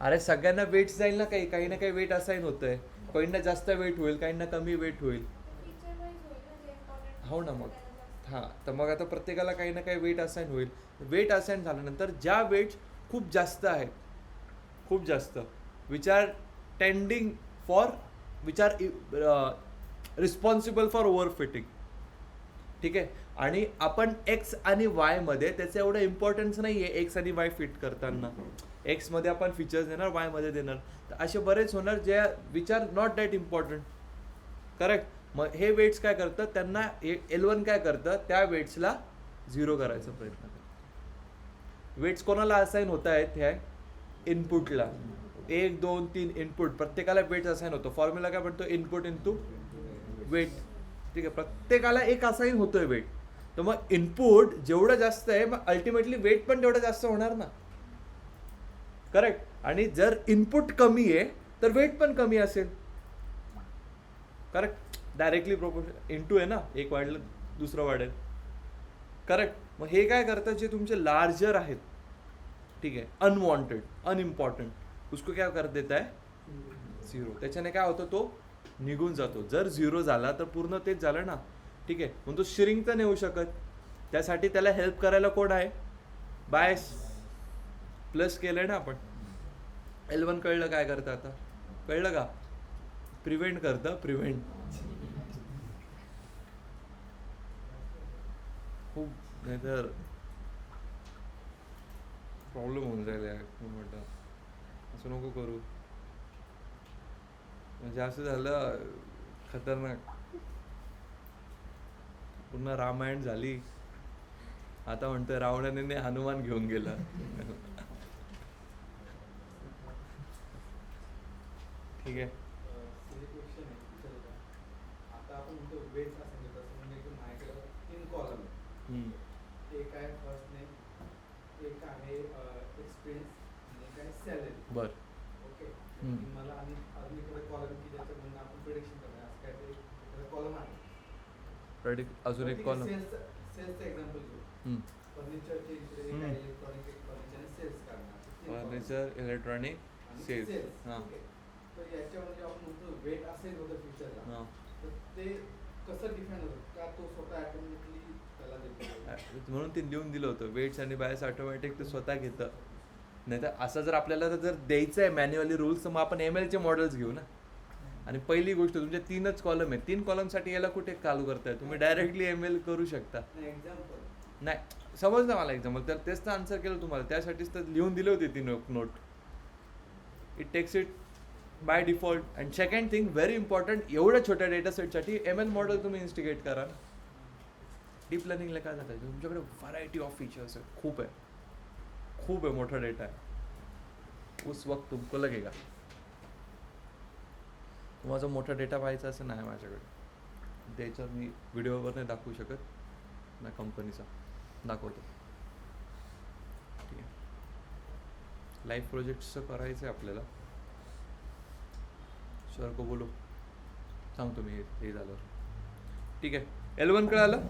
अरे सगळ्यांना वेट्स जाईल ना काही ना काही वेट असाइन होतं आहे काहींना जास्त वेट होईल काहींना कमी वेट होईल हो ना मग हां तर मग आता प्रत्येकाला काही ना काही वेट असाइन होईल वेट असाइन झाल्यानंतर ज्या वेट्स खूप जास्त आहेत खूप जास्त which are tending for which are responsible for overfitting ठीक आहे आणि आपण एक्स आणि वाय मध्ये त्याचं एवढं इम्पॉर्टन्स नाही आहे एक्स आणि वाय फिट करताना एक्समध्ये आपण फीचर्स देणार वायमध्ये देणार तर असे बरेच होणार जे which are not that important correct मग हे वेट्स काय करतं, त्यांना L1 काय करतं, त्या वेट्सला 0 करायचा प्रयत्न करतं. वेट्स कोणाला असाइन होत आहेत, ह्या इनपुटला 1 2 3 इनपुट प्रत्येकाला वेट्स असाइन होतो. फॉर्म्युला काय म्हणतो, इनपुट इंटू वेट. ठीक आहे, प्रत्येकाला एक असाइन होतोय वेट. तर मग इनपुट जेवढं जास्त आहे मग अल्टिमेटली वेट पण तेवढं जास्त होणार ना, करेक्ट. आणि जर इनपुट कमी आहे तर वेट पण कमी असेल, करेक्ट. डायरेक्टली प्रोपोर्शन इंटू आहे ना, एक वाढलं दुसरं वाढेल, करेक्ट. मग हे काय करतात, जे तुमचे लार्जर आहेत, ठीक आहे, अनवॉन्टेड अनइम्पॉर्टंट, उसको क्या कर देता है 0. त्याच्याने काय होतं, तो निघून जातो. जर 0 झाला तर पूर्ण तेच झालं ना, ठीक आहे. मग तो श्रिंक तर नाही होऊ शकत. त्यासाठी त्याला हेल्प करायला कोण आहे, बायस प्लस केलंय ना आपण. L1 कळलं काय करतं आता, कळलं का, प्रिव्हेंट करतं, प्रिव्हेंट. खूप नाहीतर प्रॉब्लेम होऊन जाईल यार. म्हटलं असं नको करू, म्हणजे असं झालं खतरनाक. पुन्हा रामायण झाली, आता म्हणतोय रावणाने हनुमान घेऊन गेला. ठीक आहे. क्वेश्चन आहे विचारू का? आता आपण म्हणतो वेट असेल तसं म्हणजे की माझ्याकडे 3 कॉलम आहे. एक आहे फर्स्ट नेम, एक आहे एक्सपिरियन्स आणि एक आहे सॅलरी. बर. ओके. मला आणि अजून इकडे कॉलम की ज्याच्यामधून आपण प्रेडिक्शन करणार असं काय ते कॉलम आहे. अजून एक कॉलम, सेल्सचं एक्झाम्पल घेऊ. फर्निचरचे इकडे हम्म. काय इलेक्ट्रॉनिक फर्निचर आणि सेल्स करणार. Furniture, electronic, sales. हां तर याच्यामध्ये आपण म्हणतो वेट असेल होतं फ्युचरला, हां. तर ते कसं डिफाईन होतं, का तो स्वतः ऑटोमॅटिकली त्याला देतो. म्हणून ते लिहून दिलं होतं, वेट्स आणि बायस ऑटोमॅटिक ते स्वतः घेतं. नाही तर असं जर आपल्याला जर द्यायचं आहे मॅन्युअली रूल्स, तर मग आपण MLचे मॉडेल्स घेऊ ना. आणि पहिली गोष्ट, तुमचे 3च कॉलम आहेत, 3 कॉलमसाठी याला कुठे चालू करताय तुम्ही, डायरेक्टली ML करू शकता. एक्झाम्पल नाही समजलं मला एक्झाम्पल, तर तेच तर आन्सर केलं तुम्हाला, त्यासाठीच तर लिहून दिले होते 3 note. It takes it by default. And second thing very important, एवढ्या छोट्या डेटा सेटसाठी ML मॉडेल तुम्ही इन्स्टिगेट करा. डीप लर्निंगला काय जातं, तुमच्याकडे व्हरायटी ऑफ फीचर्स आहे, खूप आहे, मोठा डेटा आहे. उस वक्त तुमको लगेगा. तुम्हाला मोठा डेटा पाहायचा असं नाही माझ्याकडे, त्याच्यावर मी व्हिडिओवर नाही दाखवू शकत ना, कंपनीचा दाखवतो. ठीक आहे, लाईव्ह प्रोजेक्ट्सचं करायचं आहे आपल्याला. सर को बोलो, सांगतो मी हे झालं. ठीक आहे, L1 कळालं.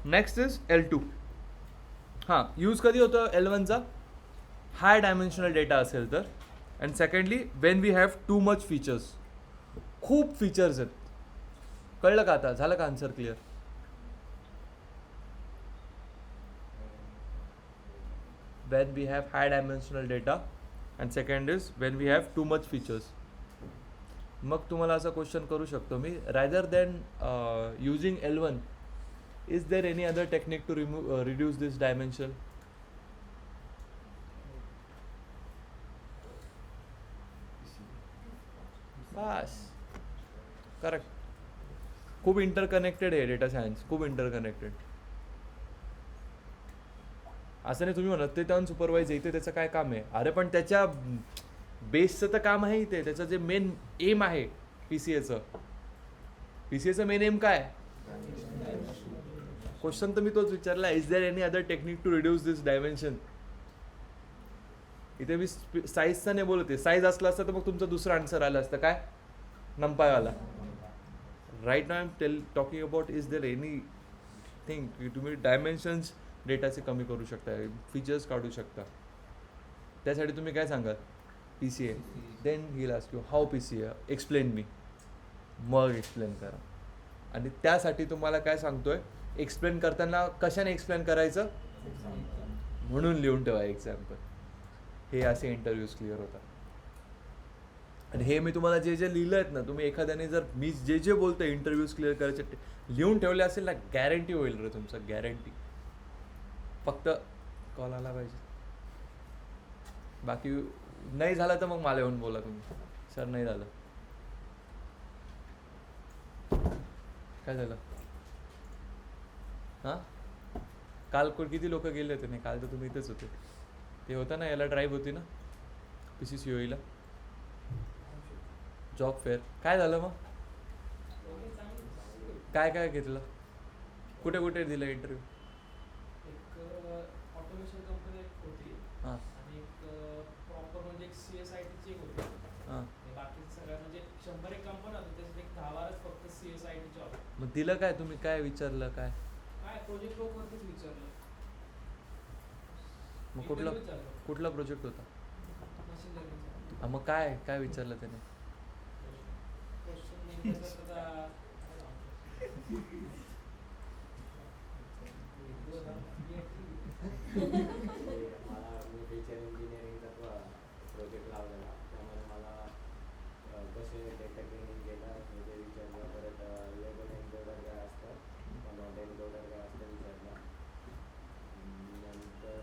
Next is L2. हां, यूज कधी होतं L1चा, हाय डायमेन्शनल डेटा असेल तर. And secondly when we have too much features, खूप फीचर्स आहेत. कळलं का आता, झालं का answer clear. when we have high dimensional data and second is when we have too much features. मग तुम्हाला असा क्वेश्चन करू शकतो मी, rather than using L1, is there any other technique to reduce this dimension? Bus correct. खूप interconnected आहे data science, खूप interconnected. असं नाही तुम्ही म्हणत ते टर्न सुपरवाइज इथे त्याचं काय काम आहे, अरे पण त्याच्या बेसचं तर काम आहे इथे. त्याचं जे मेन एम आहे पीसीएचं मेन एम काय, क्वेश्चन तर मी तोच विचारला, is there any other technique to reduce this dimension. इथे मी साईजचा नाही बोलते, साईज असला असतं तर मग तुमचं दुसरं आन्सर आलं असतं, काय नंपायवाला. Right now I am talking about is there anything की तुम्ही डायमेन्शन्स डेटाचे कमी करू शकता, फीचर्स काढू शकता. त्यासाठी तुम्ही काय सांगाल, PCA. Then he ask you how PCA, explain me. मग एक्सप्लेन करा. आणि त्यासाठी तुम्हाला काय सांगतोय, एक्सप्लेन करताना कशाने एक्सप्लेन करायचं म्हणून लिहून ठेवा एक्झाम्पल. हे असे इंटरव्ह्यूज क्लिअर होतात. आणि हे मी तुम्हाला जे जे लिहिलं आहेत ना, तुम्ही एखाद्याने जर मी जे जे बोलतोय इंटरव्ह्यूज क्लिअर करायचे लिहून ठेवले असेल ना, गॅरंटी होईल रे तुमचं, गॅरंटी. फक्त कॉल आला पाहिजे. बाकी नाही झालं तर मग मला येऊन बोला तुम्ही, सर नाही झालं. काय झालं? हां, काल किती लोक गेले होते? नाही, काल तर तुम्ही इथेच होते. ते होतं ना, याला ड्राईव्ह होती ना PCCOE ला, जॉब फेअर. काय झालं मग? काय काय घेतलं? कुठे कुठे दिलं इंटरव्ह्यू? एक ऑटोमेशन कंपनी एक होती हां आणि एक प्रॉपर म्हणजे एक CSIT ची एक होती. हां. आणि बाकी सगळ्या म्हणजे 100 एक कंपनी होती, त्याच्यात एक 10-12 फक्त CSIT च्या होत्या. मग दिलं काय? तुम्ही काय विचारलं काय? काय प्रोजेक्ट वरतीच विचारलं. मग कुठला Interview विचारलं. कुठला प्रोजेक्ट होता? मशीन लर्निंगचा. मग काय काय विचारलं त्याने? क्वेश्चन नाही त्याच्यात आता मला मी फीचर इंजिनिअरिंगचा प्रोजेक्ट लावलेला, त्यामध्ये मला कसे डेटा क्लिनिंग केलं हे ते विचारलं. परत लेबल एन्कोडर काय असतं, नॉट एन्कोडर काय असतं विचारलं. नंतर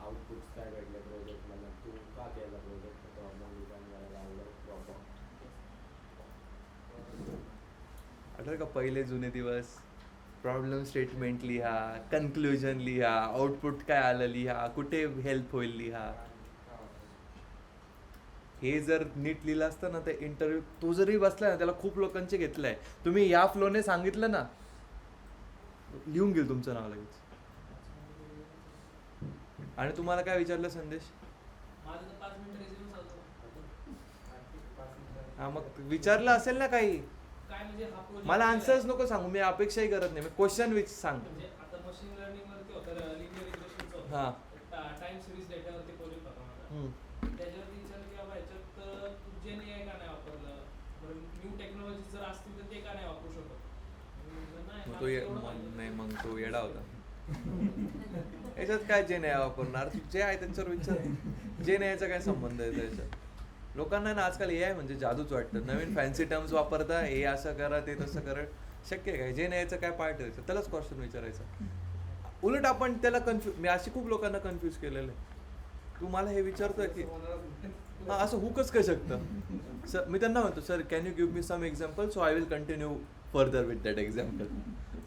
आउटपुट्स काय भेटले प्रोजेक्टमधून, तू का केला प्रोजेक्ट, तो मग दुकानला लावलं प्रॉपर. आठवतं का पहिले जुने दिवस? प्रॉब्लेम स्टेटमेंट लिहा, कन्क्लुजन लिहा, आउटपुट काय आलं लिहा, कुठे हेल्प होईल लिहा. हे जर नीट लिहिलं असतं ना, तर इंटरव्ह्यू तो जरी बसला ना, त्याला खूप लोकांचे घेतलंय. तुम्ही या फ्लोने सांगितलं ना, लिहून घेईल तुमचं नाव लगेच. आणि तुम्हाला काय विचारलं संदेश? माझं तर 5 मिनिटं रेझ्यूम चालतो. हा, मग विचारलं असेल ना काही. काय म्हणजे हा प्रोजेक्ट मला आन्सर्स नको सांगू, मी अपेक्षाही करत नाही. मी क्वेश्चन सांग. म्हणजे आता मशीन लर्निंग वरती होतं, लिनियर रिग्रेशनचं होतं. हां. टाइम सिरीज डेटावरती प्रोजेक्ट होता माझा. हम्म. त्याच्यावरती विचारलं की बाबा ह्याच्यात तू जेन AI का नाही वापरलं, बरं न्यू टेक्नॉलॉजी जर असतील तर ते का नाही वापरू शकत. मी म्हटलं, नाही, मग मला तो तेवढं माहिती नाही. नाही, मग तो येडा होता. याच्यात काय जे नाही वापरणार, जे आहे त्यांच्यावर विचार. जे नाही याचा काय संबंध आहे त्याच्यात? लोकांना ना आजकाल AI म्हणजे जादूच वाटतं. नवीन फॅन्सी टर्म्स वापरता, हे असं करा ते तसं करा. शक्य आहे काय? जे नाही याचं काय पार्ट आहे त्यालाच क्वेश्चन विचारायचा. उलट आपण त्याला मी अशी खूप लोकांना कन्फ्यूज केलेलं आहे. तू मला हे विचारतोय की हां, असं हुकच काय शकतं? सर मी त्यांना म्हणतो, sir can you give me some example so I will continue further with that example.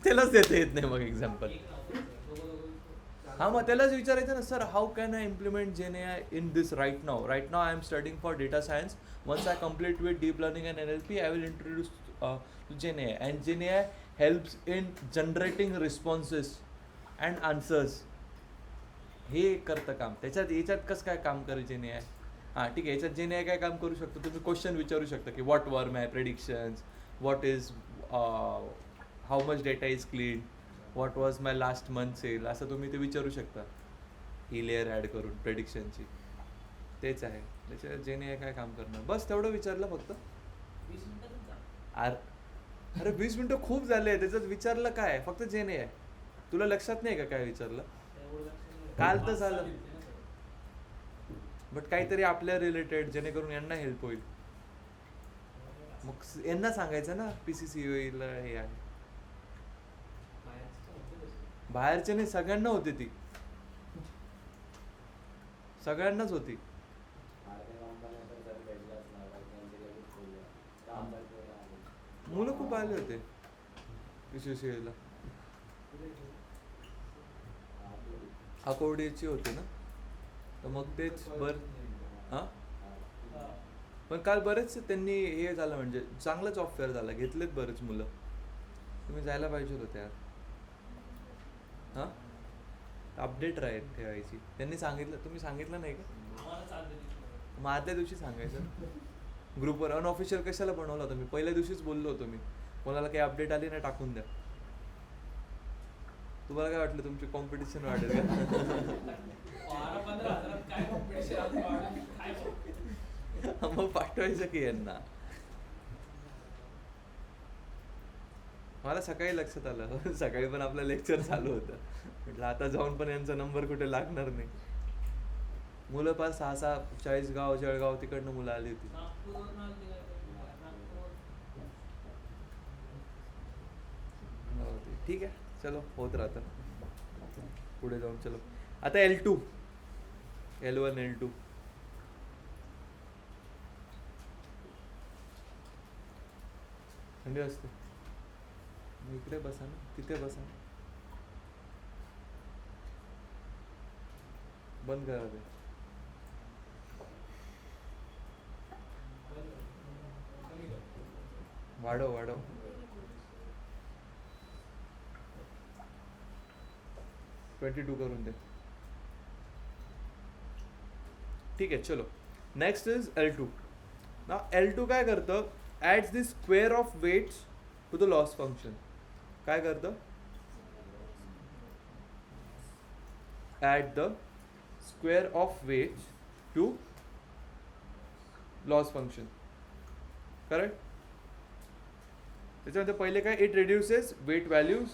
त्यालाच देता येत नाही मग एक्झाम्पल. एक नव्हतं दोघं हां, मग त्यालाच विचारायचं ना, sir how can I implement gen AI in this right now I am studying for data science. Once I complete with deep learning and NLP I will introduce to gen AI and gen AI helps in generating responses and answers. हे करतं काम. याच्यात कसं काय काम करेल जेन AI? हां, ठीक आहे. याच्यात जेन AI काय काम करू शकतो? तुम्ही क्वेश्चन विचारू शकता की what were my predictions, what is how much data is clean, what was my last month sale, असं तुम्ही ते विचारू शकता ही लेअर ॲड करून प्रेडिक्शनची. तेच आहे त्याच्यात जेन AI काय काम करणार. बस तेवढं विचारलं फक्त. 20 मिनिटातच झालं. अरे 20 मिनटं खूप झाले. त्याच्यात विचारलं काय? फक्त जेन AI. तुला लक्षात नाही का काय विचारलं? एवढं लक्षात नाही. काल तर 5-6 झालं. दिवस आहे ना सर. बट काहीतरी आपल्या रिलेटेड जेणेकरून यांना हेल्प होईल. मग यांना सांगायचं ना PCCOE ला हे आहे. बाहेरचं होतं तसं. बाहेरचे नाही, सगळ्यांना होती ती. सगळ्यांनाच होती. भारतीय कंपन्या तर जर भेटलाच ना, कारण त्यांचे लगेच खोलले. 10 तारखेला आले. मुलं खूप आले होते PCCOE ला. अकोडीची होती ना, तर मग तेच हां. पण काल बरेच त्यांनी हे झालं, म्हणजे चांगलाच जॉब फेअर झाला. घेतलेत बरेच मुलं. तुम्ही जायला पाहिजे होते यार. हां, अपडेट राहील ठेवायची. त्यांनी सांगितलं, तुम्ही सांगितलं नाही का? आम्हाला चालतं तिथं. मग आदल्या दिवशी सांगायचं. ग्रुपवर अनऑफिशियल कशाला बनवलं होतं? मी पहिल्या दिवशीच बोललो होतो, मी कोणाला काही अपडेट आली ना टाकून द्या. तुम्हाला काय वाटलं तुमची कॉम्पिटिशन वाढेल का? 12-15 हजारात काय कॉम्पिटिशन आहे वाढून काय बघ. मग पाठवायचं की यांना. मला सकाळी लक्षात आलं, सकाळी पण आपलं लेक्चर चालू होतं. म्हटलं आता जाऊन पण यांचा नंबर कुठे लागणार नाही. मुलं पार 6-6 चाळीसगाव जळगाव तिकडनं मुलं आली होती. नागपूरवरून आलते काय ते? नागपूरवरून. ठीक आहे, चलो होत राहतं पुढे जाऊन. चलो आता L1 L2 थंडी असते. मग इकडे बसा ना, तिथे बसा ना. बंद करा ते. वाढव वाढव. $22 करून दे. ठीक आहे चलो. Next is L2. ना L2 काय करतं, adds the square of weights to the loss function. काय करतं, add the square of weights to loss function. Correct. त्याच्यामध्ये पहिले काय, it reduces weight values.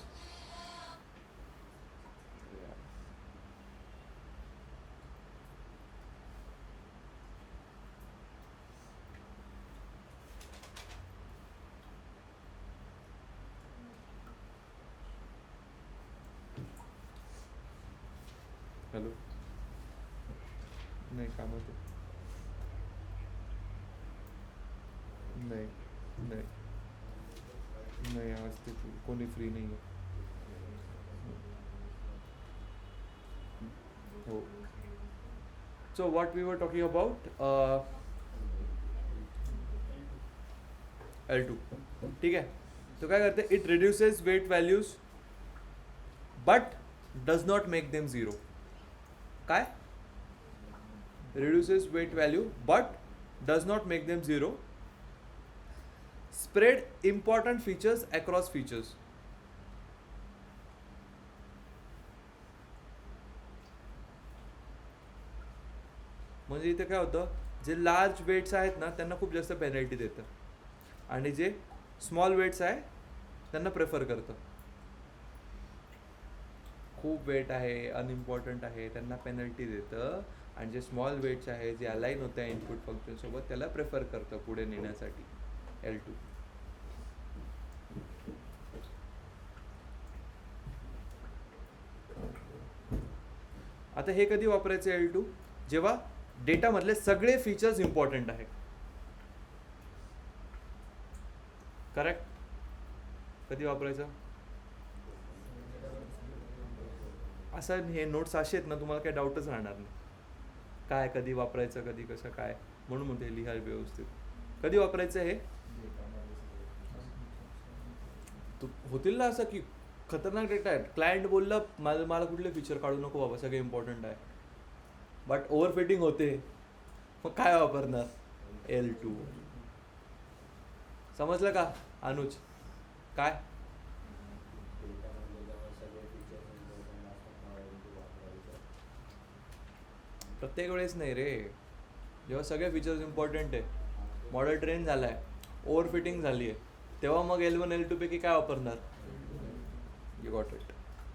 Hello, नाही कामात आहे. नाही नाही नाही, आज ते कोणी फ्री नाही आहे. हो. So what we were talking about L2. ठीक आहे. तो काय करते, it reduces weight values but does not make them zero. काय, reduces weight value but does not make them zero. Spread important features across features. म्हणजे इथे काय होतं, जे लार्ज वेट्स आहेत ना त्यांना खूप जास्त पेनल्टी देतं, आणि जे स्मॉल वेट्स आहे त्यांना प्रेफर करतं. खूप वेट आहे, अनइम्पॉर्टंट आहे, त्यांना पेनल्टी देतं, आणि जे स्मॉल वेट्स आहे, जे अलाईन होत्या इनपुट फंक्शन सोबत, त्याला प्रेफर करतं पुढे नेण्यासाठी. L2. आता हे कधी वापरायचं L2, जेव्हा डेटा मधले सगळे फीचर्स इम्पॉर्टंट आहे. करेक्ट. कधी वापरायचं, असं हे नोट्स असे आहेत ना, तुम्हाला काही डाऊटच राहणार नाही. काय कधी वापरायचं, कधी कसं काय, म्हणून म्हणते लिहा व्यवस्थित. कधी वापरायचं हे, होतील ना असं की खतरनाक डेटा आहे, क्लायंट बोललं मला कुठले फीचर काढू नको बाबा, सगळे इम्पॉर्टंट आहे, बट ओव्हरफिटिंग होते, मग काय वापरणार, L2. समजलं का अनुज? काय प्रत्येक वेळेस नाही रे, जेव्हा सगळे फीचर्स इम्पॉर्टंट आहे, मॉडेल ट्रेन झाला आहे, ओव्हरफिटिंग झाली आहे, तेव्हा मग L1 L2 पैकी काय वापरणार. You got it.